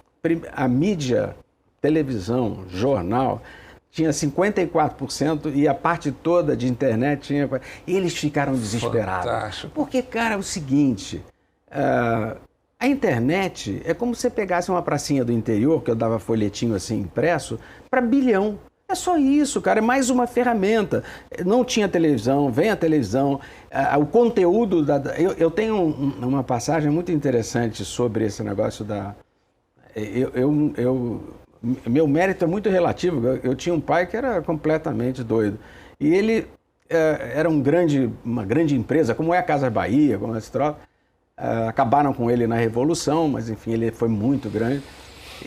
a mídia, televisão, jornal, tinha 54% e a parte toda de internet tinha... E eles ficaram desesperados. Fantástico. Porque, cara, é o seguinte, a internet é como se você pegasse uma pracinha do interior, que eu dava folhetinho assim impresso, para bilhão. É só isso, cara, é mais uma ferramenta. Não tinha televisão, vem a televisão, o conteúdo... Eu tenho uma passagem muito interessante sobre esse negócio da... Meu mérito é muito relativo. Eu tinha um pai que era completamente doido. E ele era uma grande empresa, como é a Casas Bahia, como esse troço. Acabaram com ele na Revolução, mas enfim, ele foi muito grande.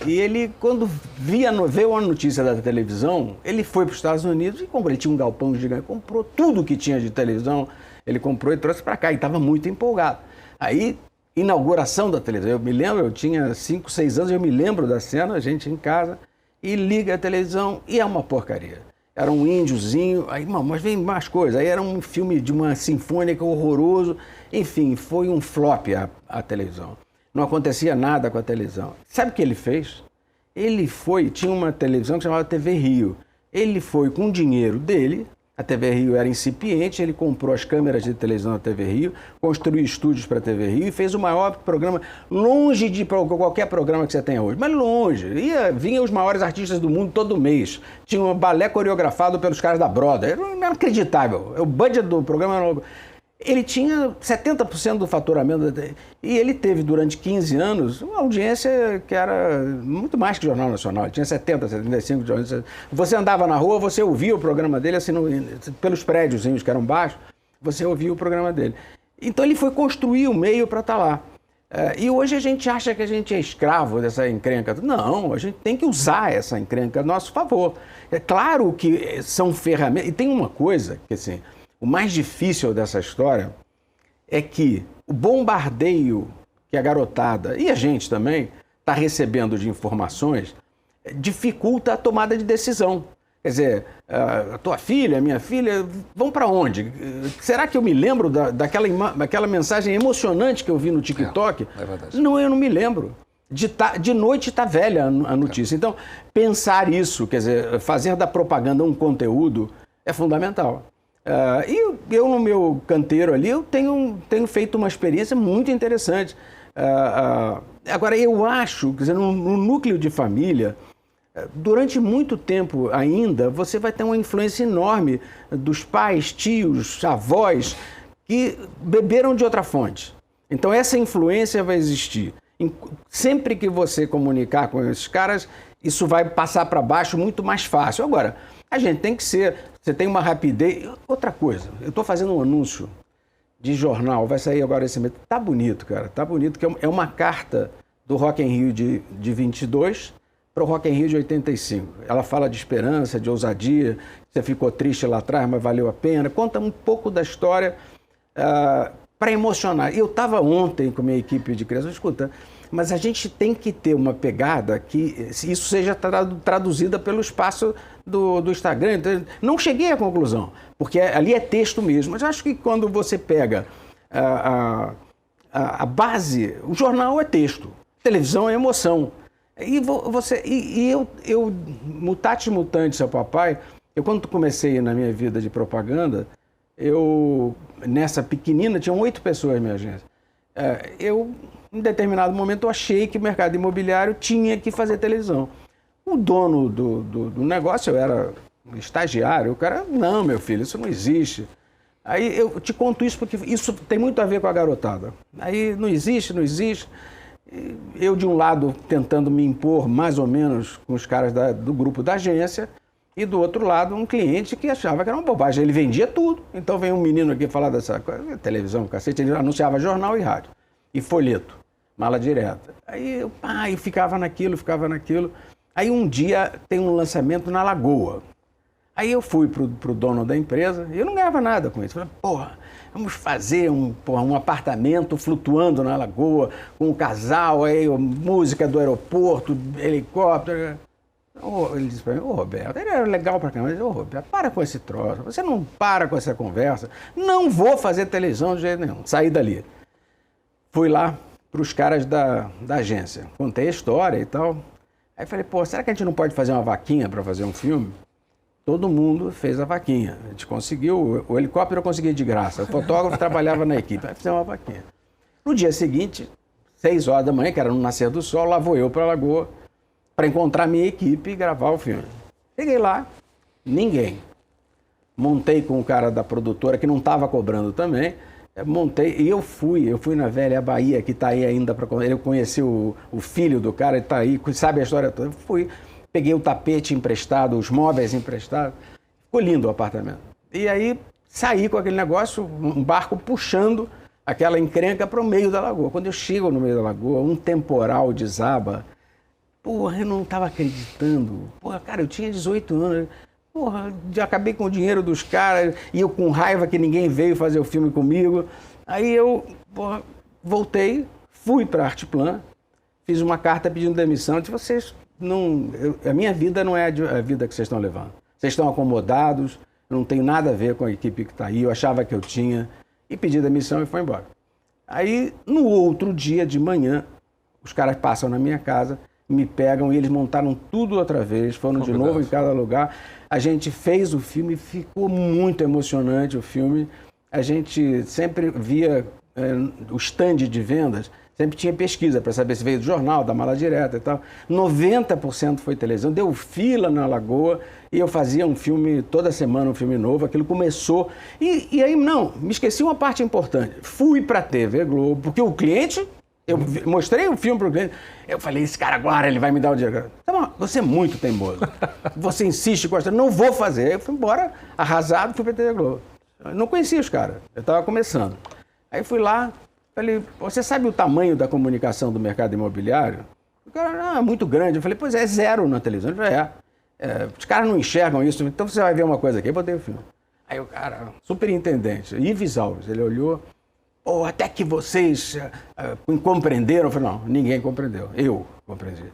E ele, quando veio a notícia da televisão, ele foi para os Estados Unidos e comprou. Ele tinha um galpão gigante, comprou tudo que tinha de televisão. Ele comprou e trouxe para cá e estava muito empolgado. Aí, inauguração da televisão, eu me lembro, eu tinha 5, 6 anos, eu me lembro da cena, a gente em casa, e liga a televisão e é uma porcaria. Era um índiozinho, aí, mas vem mais coisas, aí era um filme de uma sinfônica horroroso, enfim, foi um flop a televisão. Não acontecia nada com a televisão. Sabe o que ele fez? Tinha uma televisão que chamava TV Rio. Ele foi com o dinheiro dele, a TV Rio era incipiente, ele comprou as câmeras de televisão da TV Rio, construiu estúdios para a TV Rio e fez o maior programa, longe de qualquer programa que você tenha hoje, mas longe. Vinha os maiores artistas do mundo todo mês. Tinha um balé coreografado pelos caras da Broadway. Era inacreditável. O budget do programa era... Ele tinha 70% do faturamento e ele teve durante 15 anos uma audiência que era muito mais que o Jornal Nacional. Ele tinha 70, 75 de audiência. Você andava na rua, você ouvia o programa dele assim, pelos prédiozinhos que eram baixos, você ouvia o programa dele. Então ele foi construir o meio para estar lá. E hoje a gente acha que a gente é escravo dessa encrenca. Não, a gente tem que usar essa encrenca a nosso favor. É claro que são ferramentas. E tem uma coisa que assim... O mais difícil dessa história é que o bombardeio que a garotada, e a gente também, está recebendo de informações, dificulta a tomada de decisão. Quer dizer, a tua filha, a minha filha, vão para onde? Será que eu me lembro daquela mensagem emocionante que eu vi no TikTok? É verdade. Não, eu não me lembro. De noite está velha a notícia. Então, pensar isso, quer dizer, fazer da propaganda um conteúdo é fundamental. E eu, no meu canteiro ali, eu tenho feito uma experiência muito interessante. Agora, eu acho, quer dizer, no núcleo de família, durante muito tempo ainda, você vai ter uma influência enorme dos pais, tios, avós, que beberam de outra fonte. Então, essa influência vai existir. Sempre que você comunicar com esses caras, isso vai passar para baixo muito mais fácil. Agora, a gente tem que ser... Você tem uma rapidez... Outra coisa, eu estou fazendo um anúncio de jornal, vai sair agora esse mês. Tá bonito, cara, tá bonito, que é uma carta do Rock in Rio de 22 para o Rock in Rio de 85. Ela fala de esperança, de ousadia, você ficou triste lá atrás, mas valeu a pena. Conta um pouco da história para emocionar. Eu estava ontem com a minha equipe de criação, escuta... Mas a gente tem que ter uma pegada que isso seja traduzida pelo espaço do Instagram. Então, não cheguei à conclusão, porque ali é texto mesmo. Mas eu acho que quando você pega a base, o jornal é texto, televisão é emoção. Eu mutatis mutandis, seu papai, quando comecei na minha vida de propaganda, nessa pequenina, tinham 8 pessoas na minha agência. Em determinado momento, eu achei que o mercado imobiliário tinha que fazer televisão. O dono do negócio, eu era estagiário, o cara, não, meu filho, isso não existe. Aí eu te conto isso porque isso tem muito a ver com a garotada. Aí não existe. Eu, de um lado, tentando me impor mais ou menos com os caras do grupo da agência, e do outro lado, um cliente que achava que era uma bobagem. Ele vendia tudo. Então vem um menino aqui falar dessa coisa, televisão, cacete, ele anunciava jornal e rádio, e folheto, mala direta. Aí eu ficava naquilo. Aí um dia tem um lançamento na Lagoa. Aí eu fui pro dono da empresa, e eu não ganhava nada com isso. Falei, vamos fazer um apartamento flutuando na Lagoa, com um casal, aí música do aeroporto, helicóptero. Ele disse para mim, Roberto, ele era legal pra caramba, mas, Roberto, para com esse troço, você não para com essa conversa, não vou fazer televisão de jeito nenhum. Saí dali. Fui lá pros caras da agência, contei a história e tal. Aí falei, será que a gente não pode fazer uma vaquinha para fazer um filme? Todo mundo fez a vaquinha. A gente conseguiu, o helicóptero eu consegui de graça, o fotógrafo trabalhava na equipe. Aí fizemos uma vaquinha. No dia seguinte, 6 horas da manhã, que era no nascer do sol, lá vou eu para a Lagoa para encontrar minha equipe e gravar o filme. Cheguei lá, ninguém. Montei com o cara da produtora, que não estava cobrando também, montei, e eu fui na velha Bahia, que está aí ainda, eu conheci o filho do cara, ele está aí, sabe a história toda. Eu fui, peguei o tapete emprestado, os móveis emprestados, ficou lindo o apartamento. E aí saí com aquele negócio, um barco puxando aquela encrenca para o meio da lagoa. Quando eu chego no meio da lagoa, um temporal desaba. Eu não estava acreditando. Cara, eu tinha 18 anos. Já acabei com o dinheiro dos caras e eu com raiva que ninguém veio fazer o filme comigo. Aí eu, voltei, fui para a Artplan, fiz uma carta pedindo demissão. Disse, vocês não... a minha vida não é a vida que vocês estão levando. Vocês estão acomodados, não tem nada a ver com a equipe que está aí. Eu achava que eu tinha. E pedi demissão e foi embora. Aí, no outro dia de manhã, os caras passam na minha casa, me pegam e eles montaram tudo outra vez, foram de novo em cada lugar. A gente fez o filme, ficou muito emocionante o filme. A gente sempre via o stand de vendas, sempre tinha pesquisa para saber se veio do jornal, da mala direta e tal. 90% foi televisão, deu fila na Lagoa e eu fazia um filme, toda semana um filme novo, aquilo começou. E aí, me esqueci uma parte importante. Fui para a TV Globo, porque o cliente... Eu mostrei o filme para o cliente, eu falei, esse cara agora ele vai me dar o dinheiro. Então, você é muito teimoso, você insiste, gosta, não vou fazer. Eu fui embora, arrasado, fui para a TV Globo. Eu não conhecia os caras, eu estava começando. Aí fui lá, falei, você sabe o tamanho da comunicação do mercado imobiliário? O cara, é muito grande. Eu falei, pois é, 0 na televisão. Ele falou, os caras não enxergam isso, então você vai ver uma coisa aqui, eu botei o filme. Aí o cara, superintendente, Ives Alves, ele olhou, até que vocês compreenderam. Eu falei, não, ninguém compreendeu. Eu compreendi.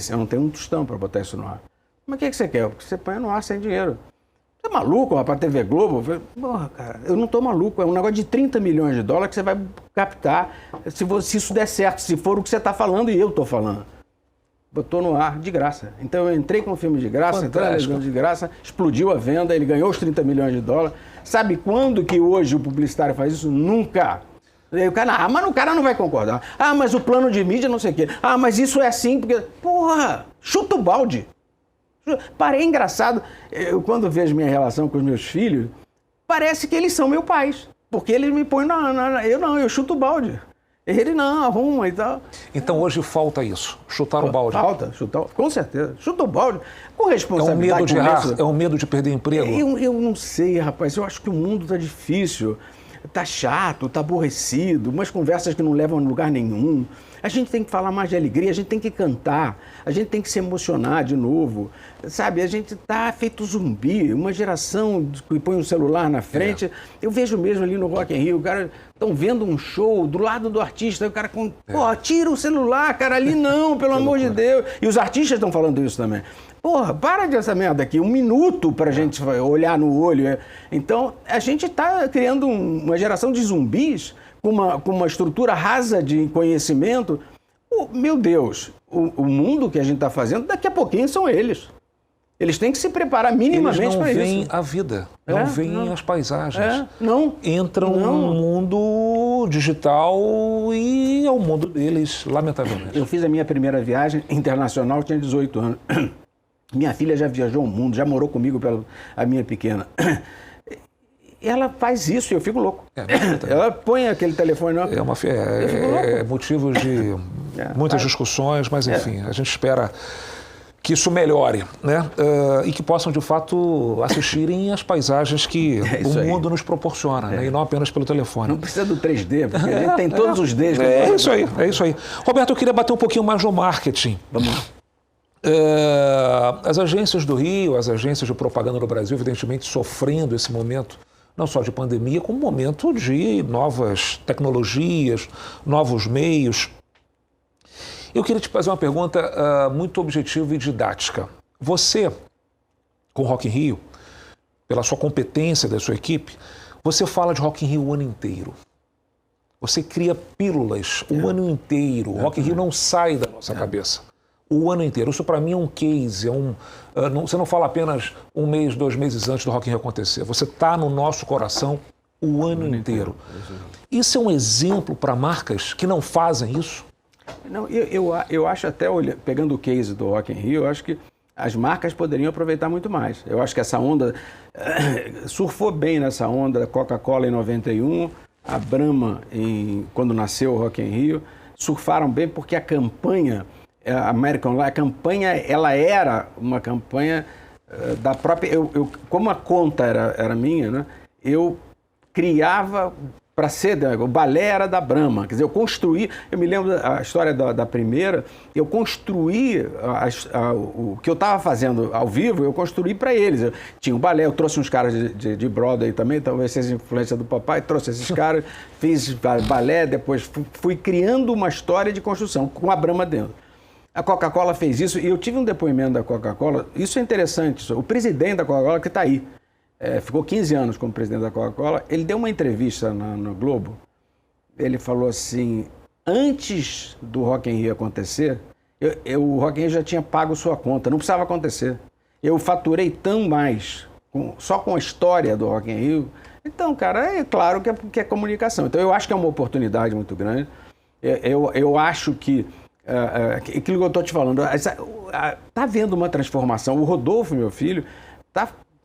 Eu não tenho um tostão para botar isso no ar. Mas o que você quer? Porque você põe no ar sem dinheiro. Você é maluco, rapaz, TV Globo? Eu falei, cara, eu não estou maluco. É um negócio de 30 milhões de dólares que você vai captar se isso der certo, se for o que você está falando e eu estou falando. Botou no ar de graça. Então eu entrei com o filme de graça, entrei de graça, explodiu a venda, ele ganhou os 30 milhões de dólares. Sabe quando que hoje o publicitário faz isso? Nunca. Aí o cara, mas o cara não vai concordar. Mas o plano de mídia não sei o quê. Mas isso é assim porque... chuta o balde. É engraçado, eu quando vejo minha relação com os meus filhos, parece que eles são meus pais. Porque eles me põem eu chuto o balde. Ele não, arruma e tal. Então hoje falta isso, chutar o balde. Falta, com certeza. Chuta o balde com responsabilidade. É um medo de perder emprego? Eu não sei, rapaz. Eu acho que o mundo tá difícil, tá chato, tá aborrecido, umas conversas que não levam a lugar nenhum. A gente tem que falar mais de alegria, a gente tem que cantar, a gente tem que se emocionar de novo. Sabe, a gente tá feito zumbi, uma geração que põe um celular na frente. Eu vejo mesmo ali no Rock in Rio, o cara estão vendo um show do lado do artista, o cara tira o celular, cara, ali não, pelo amor de Deus. E os artistas estão falando isso também. Para dessa merda aqui, 1 minuto pra gente olhar no olho. Então, a gente tá criando uma geração de zumbis com uma estrutura rasa de conhecimento. Meu Deus, o mundo que a gente está fazendo, daqui a pouquinho são eles. Eles têm que se preparar minimamente para isso. Eles não veem a vida, não veem as paisagens. Não. Entram no mundo digital e é o mundo deles, lamentavelmente. Eu fiz a minha primeira viagem internacional, eu tinha 18 anos. Minha filha já viajou o mundo, já morou comigo, a minha pequena. Ela faz isso e eu fico louco. Ela põe aquele telefone... É motivo de muitas discussões, mas enfim, a gente espera que isso melhore, né? E que possam, de fato, assistirem às paisagens que o mundo nos proporciona, né? E não apenas pelo telefone. Não precisa do 3D, porque a gente tem todos os Ds. É isso aí. Roberto, eu queria bater um pouquinho mais no marketing. Vamos lá. As agências do Rio, as agências de propaganda no Brasil, evidentemente, sofrendo esse momento, não só de pandemia, como um momento de novas tecnologias, novos meios. Eu queria te fazer uma pergunta muito objetiva e didática. Você, com o Rock in Rio, pela sua competência da sua equipe, você fala de Rock in Rio o ano inteiro. Você cria pílulas o ano inteiro. O Rock in Rio não sai da nossa cabeça. O ano inteiro. Isso para mim é um case, você não fala apenas um mês, 2 meses antes do Rock in Rio acontecer. Você está no nosso coração o ano inteiro. Isso é um exemplo para marcas que não fazem isso? Não, eu acho até, pegando o case do Rock in Rio, eu acho que as marcas poderiam aproveitar muito mais. Eu acho que essa onda, surfou bem nessa onda, Coca-Cola em 91, a Brahma, quando nasceu o Rock in Rio, surfaram bem porque a campanha, a American Life, a campanha, ela era uma campanha da própria... como a conta era minha, né, eu criava... Para ser, o balé era da Brahma, quer dizer, eu me lembro a história da primeira, eu construí o que eu estava fazendo ao vivo, eu construí para eles. Eu tinha um balé, eu trouxe uns caras de Broadway também, talvez seja influência do papai, trouxe esses caras, fiz balé, depois fui criando uma história de construção com a Brahma dentro. A Coca-Cola fez isso e eu tive um depoimento da Coca-Cola, isso é interessante, o presidente da Coca-Cola que está aí, ficou 15 anos como presidente da Coca-Cola, ele deu uma entrevista no Globo, ele falou assim, antes do Rock in Rio acontecer, o Rock in Rio já tinha pago sua conta, não precisava acontecer. Eu faturei tão mais, só com a história do Rock in Rio. Então, cara, é claro que é comunicação. Então, eu acho que é uma oportunidade muito grande. Eu acho que, aquilo que eu estou te falando, está havendo uma transformação. O Rodolfo, meu filho,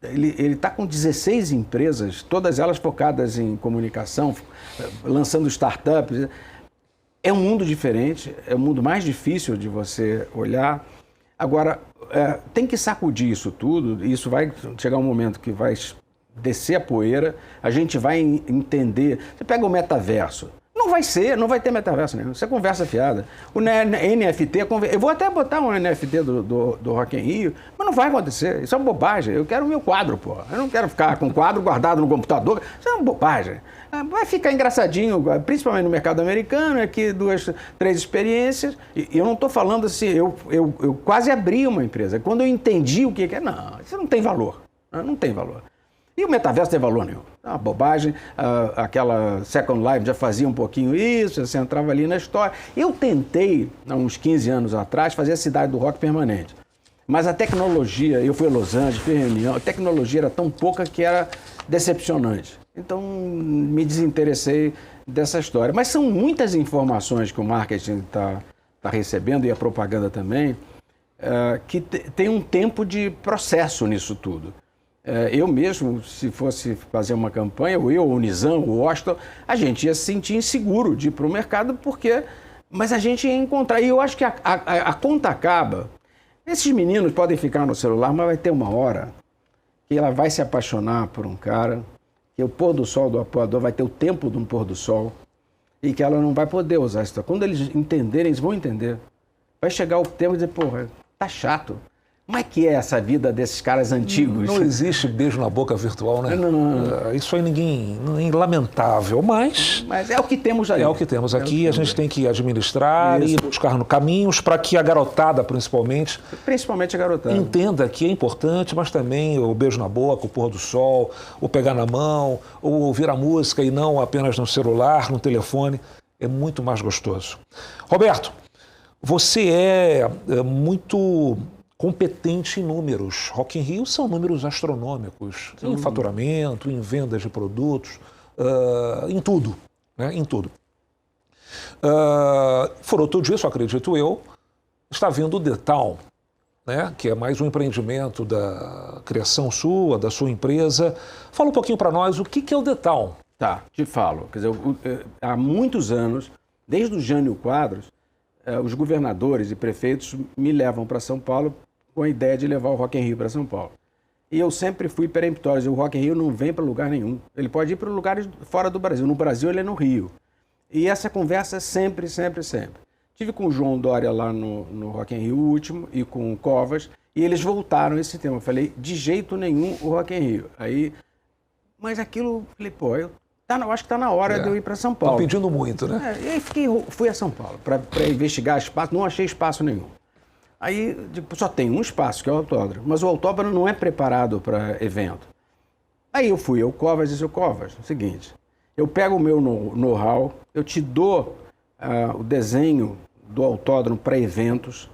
ele está com 16 empresas, todas elas focadas em comunicação, lançando startups. É um mundo diferente, é um mundo mais difícil de você olhar. Agora, tem que sacudir isso tudo, e isso vai chegar um momento que vai descer a poeira, a gente vai entender. Você pega o metaverso. Não vai ter metaverso nenhum. Isso é conversa fiada. O NFT, eu vou até botar um NFT do Rock in Rio, mas não vai acontecer. Isso é uma bobagem. Eu quero o meu quadro, pô. Eu não quero ficar com o quadro guardado no computador. Isso é uma bobagem. Vai ficar engraçadinho, principalmente no mercado americano, aqui 2, 3 experiências. E eu não estou falando assim, eu quase abri uma empresa. Quando eu entendi o que é, não, isso não tem valor. Não tem valor. E o metaverso tem valor nenhum. É uma bobagem. Aquela Second Life já fazia um pouquinho isso, você entrava ali na história. Eu tentei, há uns 15 anos atrás, fazer a cidade do rock permanente. Mas a tecnologia, eu fui a Los Angeles, fiz reunião, a tecnologia era tão pouca que era decepcionante. Então, me desinteressei dessa história. Mas são muitas informações que o marketing está recebendo, e a propaganda também, que tem um tempo de processo nisso tudo. Eu mesmo, se fosse fazer uma campanha, ou eu, o Nizam, o Washington, a gente ia se sentir inseguro de ir para o mercado, mas a gente ia encontrar. E eu acho que a conta acaba. Esses meninos podem ficar no celular, mas vai ter uma hora que ela vai se apaixonar por um cara, que o pôr do sol do apoiador vai ter o tempo de um pôr do sol, e que ela não vai poder usar isso. Quando eles entenderem, eles vão entender. Vai chegar o tempo de dizer, porra, tá chato. Como é que é essa vida desses caras antigos? Não existe beijo na boca virtual, né? Não. Isso aí ninguém... lamentável, mas... Mas é o que temos aí. É o que temos aqui, a gente tem que administrar e buscar caminhos para que a garotada, principalmente... Principalmente a garotada. Entenda que é importante, mas também o beijo na boca, o pôr do sol, o pegar na mão, o ouvir a música e não apenas no celular, no telefone, é muito mais gostoso. Roberto, você é muito competente em números. Rock in Rio são números astronômicos, em faturamento, em vendas de produtos, em tudo, né? Em tudo. Fruto disso, acredito eu, está vindo o The Town, né? Que é mais um empreendimento da criação sua, da sua empresa. Fala um pouquinho para nós o que é o The Town. Tá, te falo. Quer dizer, há muitos anos, desde o Jânio Quadros, os governadores e prefeitos me levam para São Paulo com a ideia de levar o Rock in Rio para São Paulo. E eu sempre fui peremptório, o Rock in Rio não vem para lugar nenhum. Ele pode ir para lugares fora do Brasil. No Brasil ele é no Rio. E essa conversa sempre. Tive com o João Dória lá no Rock in Rio último e com o Covas, e eles voltaram esse tema. Eu falei, de jeito nenhum o Rock in Rio. Aí, mas aquilo, falei, pô, eu acho que está na hora de eu ir para São Paulo. Estão pedindo muito, né? E aí fui a São Paulo para investigar espaço, não achei espaço nenhum. Aí só tem um espaço, que é o autódromo, mas o autódromo não é preparado para evento. Aí eu fui ao Covas e disse, Covas, é o seguinte, eu pego o meu know-how, eu te dou o desenho do autódromo para eventos,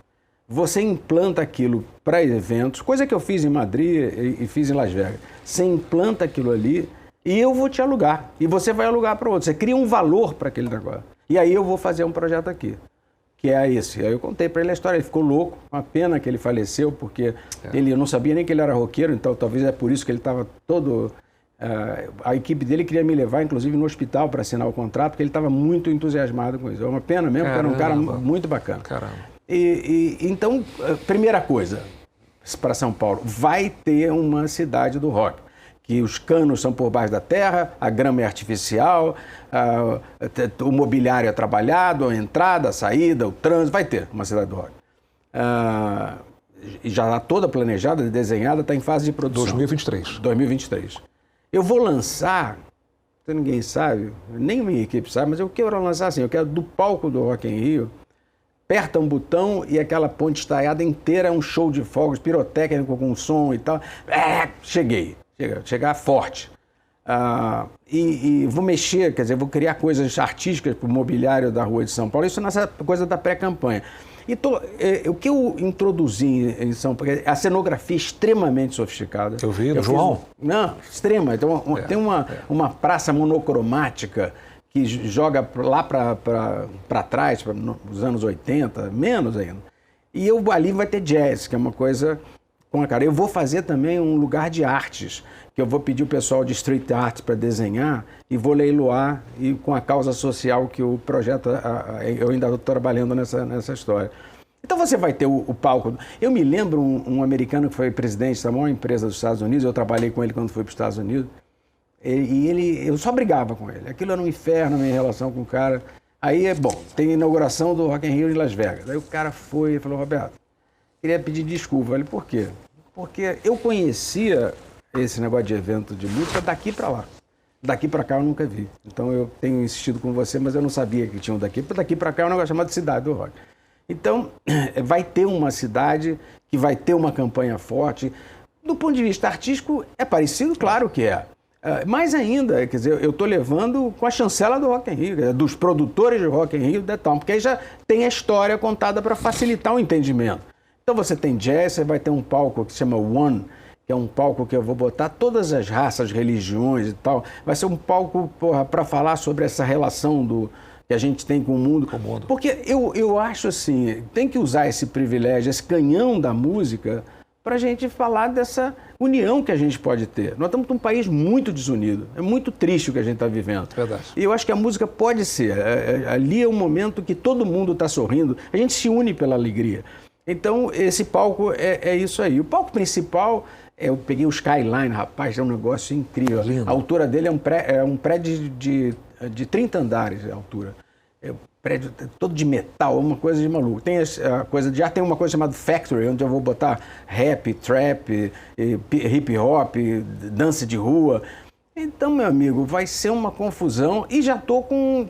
você implanta aquilo para eventos, coisa que eu fiz em Madrid e fiz em Las Vegas. Você implanta aquilo ali e eu vou te alugar. E você vai alugar para outro. Você cria um valor para aquele negócio. E aí eu vou fazer um projeto aqui, que é esse. Aí eu contei para ele a história. Ele ficou louco. Uma pena que ele faleceu, porque eu não sabia nem que ele era roqueiro, então talvez é por isso que ele estava todo... a equipe dele queria me levar, inclusive, no hospital para assinar o contrato, porque ele estava muito entusiasmado com isso. É uma pena mesmo, porque era um cara muito bacana. Caramba. Então, primeira coisa, para São Paulo, vai ter uma cidade do rock. Que os canos são por baixo da terra, a grama é artificial, o mobiliário é trabalhado, a entrada, a saída, o trânsito, vai ter uma cidade do rock. E já está toda planejada, desenhada, está em fase de produção. 2023. Eu vou lançar, ninguém sabe, nem minha equipe sabe, mas eu quero lançar assim, eu quero do palco do Rock in Rio, aperta um botão e aquela ponte estaiada inteira é um show de fogos, pirotécnico com som e tal. Chegar forte. E vou mexer, quer dizer, vou criar coisas artísticas para o mobiliário da Rua de São Paulo, isso nessa coisa da pré-campanha. O que eu introduzi em São Paulo, a cenografia é extremamente sofisticada. Eu vi, no João? Não, extrema. Então, tem uma praça monocromática que joga lá para trás, nos anos 80, menos ainda. E ali vai ter jazz, que é uma coisa com a cara. Eu vou fazer também um lugar de artes, que eu vou pedir o pessoal de street art para desenhar e vou leiloar e com a causa social que o projeto, eu ainda estou trabalhando nessa história. Então você vai ter o palco. Eu me lembro um americano que foi presidente da maior empresa dos Estados Unidos, eu trabalhei com ele quando fui para os Estados Unidos, eu só brigava com ele. Aquilo era um inferno, a minha relação com o cara. Aí, tem a inauguração do Rock in Rio em Las Vegas. Aí o cara foi e falou, Roberto, queria pedir desculpa. Eu falei, por quê? Porque eu conhecia esse negócio de evento de música daqui para lá. Daqui para cá eu nunca vi. Então eu tenho insistido com você, mas eu não sabia que tinha um daqui. Daqui para cá é um negócio chamado Cidade do Rock. Então, vai ter uma cidade que vai ter uma campanha forte. Do ponto de vista artístico, é parecido? Claro que é. Mais ainda, quer dizer, eu estou levando com a chancela do Rock in Rio, dos produtores de Rock in Rio, porque aí já tem a história contada para facilitar o entendimento. Então você tem jazz, você vai ter um palco que se chama One, que é um palco que eu vou botar todas as raças, religiões e tal. Vai ser um palco para falar sobre essa relação que a gente tem com o mundo. Porque eu acho assim, tem que usar esse privilégio, esse canhão da música, para a gente falar dessa união que a gente pode ter. Nós estamos num país muito desunido. É muito triste o que a gente está vivendo. Verdade. E eu acho que a música pode ser. Ali é um momento que todo mundo está sorrindo. A gente se une pela alegria. Então, esse palco é isso aí. O palco principal, eu peguei o Skyline, rapaz, é um negócio incrível. Lindo. A altura dele é um prédio de 30 andares, a altura. É um prédio todo de metal, é uma coisa de maluco. Tem a coisa de arte, tem uma coisa chamada Factory, onde eu vou botar rap, trap, hip hop, dança de rua. Então, meu amigo, vai ser uma confusão e já estou com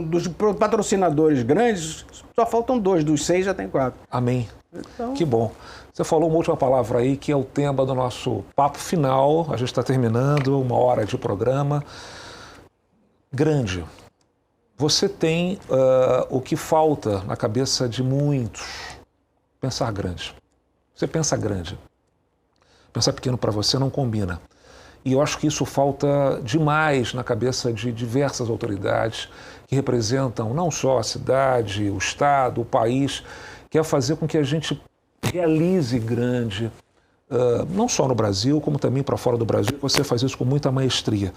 dos patrocinadores grandes, só faltam 2, dos 6 já tem 4. Amém. Então... Que bom. Você falou uma última palavra aí, que é o tema do nosso papo final. A gente está terminando, 1 hora de programa. Grande. Você tem o que falta na cabeça de muitos. Pensar grande. Você pensa grande. Pensar pequeno para você não combina. E eu acho que isso falta demais na cabeça de diversas autoridades que representam não só a cidade, o estado, o país, que é fazer com que a gente realize grande, não só no Brasil, como também para fora do Brasil. Você faz isso com muita maestria.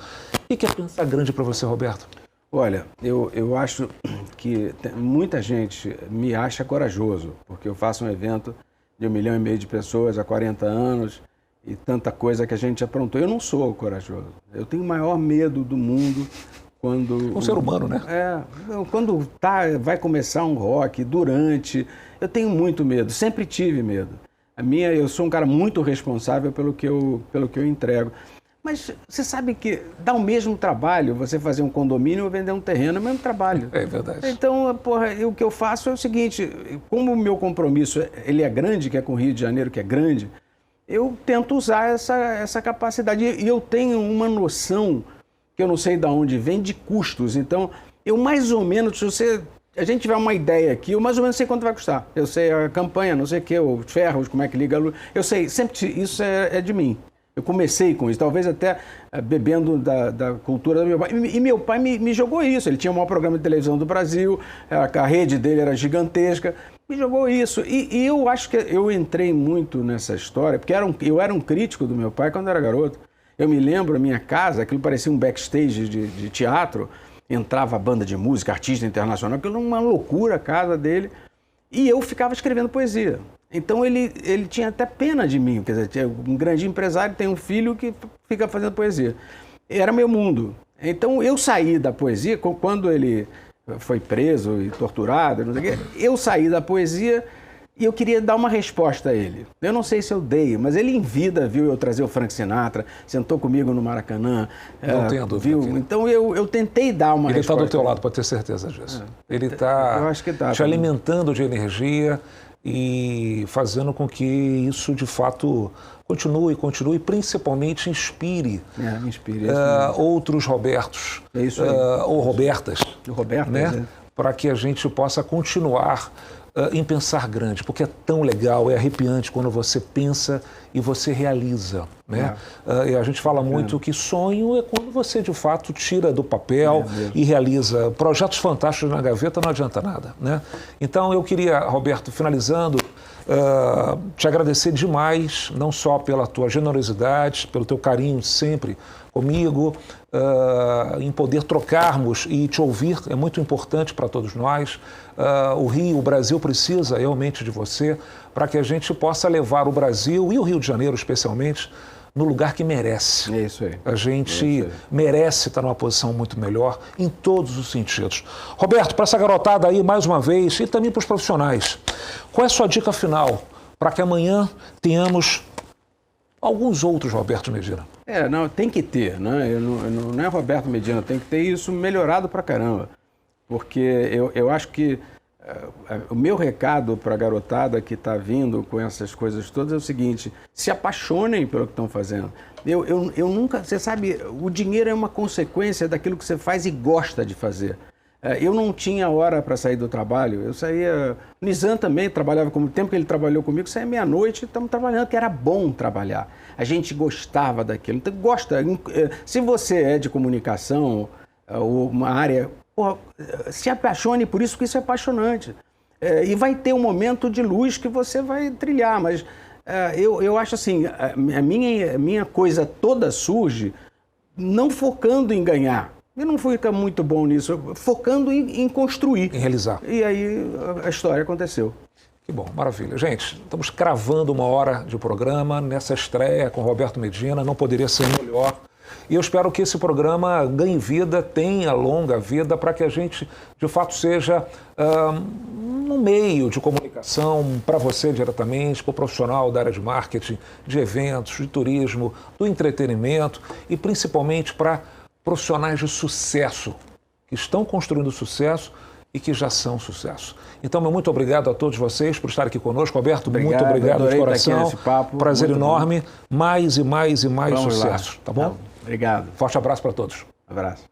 O que é pensar grande para você, Roberto? Olha, eu acho que muita gente me acha corajoso, porque eu faço um evento de 1,5 milhão de pessoas há 40 anos e tanta coisa que a gente aprontou. Eu não sou corajoso. Eu tenho o maior medo do mundo quando... Um ser humano, né? Quando vai começar um rock, durante... Eu tenho muito medo, sempre tive medo. Eu sou um cara muito responsável pelo que eu entrego. Mas você sabe que dá o mesmo trabalho você fazer um condomínio ou vender um terreno, é o mesmo trabalho. É verdade. Então, o que eu faço é o seguinte, como o meu compromisso ele é grande, que é com o Rio de Janeiro, que é grande, eu tento usar essa capacidade. E eu tenho uma noção, que eu não sei de onde vem, de custos. Então, eu mais ou menos, se a gente tiver uma ideia aqui, eu mais ou menos sei quanto vai custar. Eu sei a campanha, não sei o que, os ferros, como é que liga a luz. Eu sei, sempre isso é de mim. Eu comecei com isso, talvez até bebendo da cultura do meu pai. E meu pai me jogou isso. Ele tinha o maior programa de televisão do Brasil, a rede dele era gigantesca. Me jogou isso. E eu acho que eu entrei muito nessa história, porque eu era um crítico do meu pai quando eu era garoto. Eu me lembro, a minha casa, aquilo parecia um backstage de teatro. Entrava a banda de música, artista internacional, aquilo era uma loucura a casa dele. E eu ficava escrevendo poesia. Então ele tinha até pena de mim, quer dizer, um grande empresário tem um filho que fica fazendo poesia. Era meu mundo. Então eu saí da poesia, quando ele foi preso e torturado, não sei o quê, eu saí da poesia e eu queria dar uma resposta a ele. Eu não sei se eu dei, mas ele em vida viu eu trazer o Frank Sinatra, sentou comigo no Maracanã. Não tenho dúvida. Viu? Então eu tentei dar uma resposta. Ele está do teu lado, pode ter certeza disso. Ele está te alimentando de energia e fazendo com que isso, de fato, continue, principalmente inspire, outros Robertos, ou Robertas, né? Para que a gente possa continuar em pensar grande, porque é tão legal, é arrepiante quando você pensa e você realiza, né? E a gente fala muito que sonho é quando você, de fato, tira do papel e realiza. Projetos fantásticos na gaveta não adianta nada, né? Então, eu queria, Roberto, finalizando, te agradecer demais, não só pela tua generosidade, pelo teu carinho sempre comigo, em poder trocarmos e te ouvir, é muito importante para todos nós. O Rio, o Brasil precisa realmente de você para que a gente possa levar o Brasil e o Rio de Janeiro, especialmente, no lugar que merece. É isso aí. A gente merece estar numa posição muito melhor em todos os sentidos. Roberto, para essa garotada aí, mais uma vez, e também para os profissionais, qual é a sua dica final para que amanhã tenhamos alguns outros Roberto Medina? Não, tem que ter, né? Não é Roberto Medina, tem que ter isso melhorado pra caramba. Porque eu acho que o meu recado para a garotada que está vindo com essas coisas todas é o seguinte: se apaixonem pelo que estão fazendo. Eu nunca, você sabe, o dinheiro é uma consequência daquilo que você faz e gosta de fazer. Eu não tinha hora para sair do trabalho, eu saía... O Nizam também trabalhava comigo, o tempo que ele trabalhou comigo, saía meia-noite, estamos trabalhando, que era bom trabalhar. A gente gostava daquilo, então gosta. Se você é de comunicação, ou uma área, se apaixone por isso, porque isso é apaixonante. E vai ter um momento de luz que você vai trilhar, mas eu acho assim, a minha coisa toda surge não focando em ganhar. Eu não fica muito bom nisso, focando em construir. Em realizar. E aí a história aconteceu. Que bom, maravilha. Gente, estamos cravando 1 hora de programa nessa estreia com Roberto Medina, não poderia ser melhor. E eu espero que esse programa ganhe vida, tenha longa vida, para que a gente, de fato, seja um meio de comunicação para você diretamente, para o profissional da área de marketing, de eventos, de turismo, do entretenimento e principalmente para profissionais de sucesso, que estão construindo sucesso e que já são sucesso. Então, meu muito obrigado a todos vocês por estar aqui conosco. Roberto, muito obrigado de coração. Prazer enorme. Mais e mais e mais sucesso, tá bom? Obrigado. Forte abraço para todos. Abraço.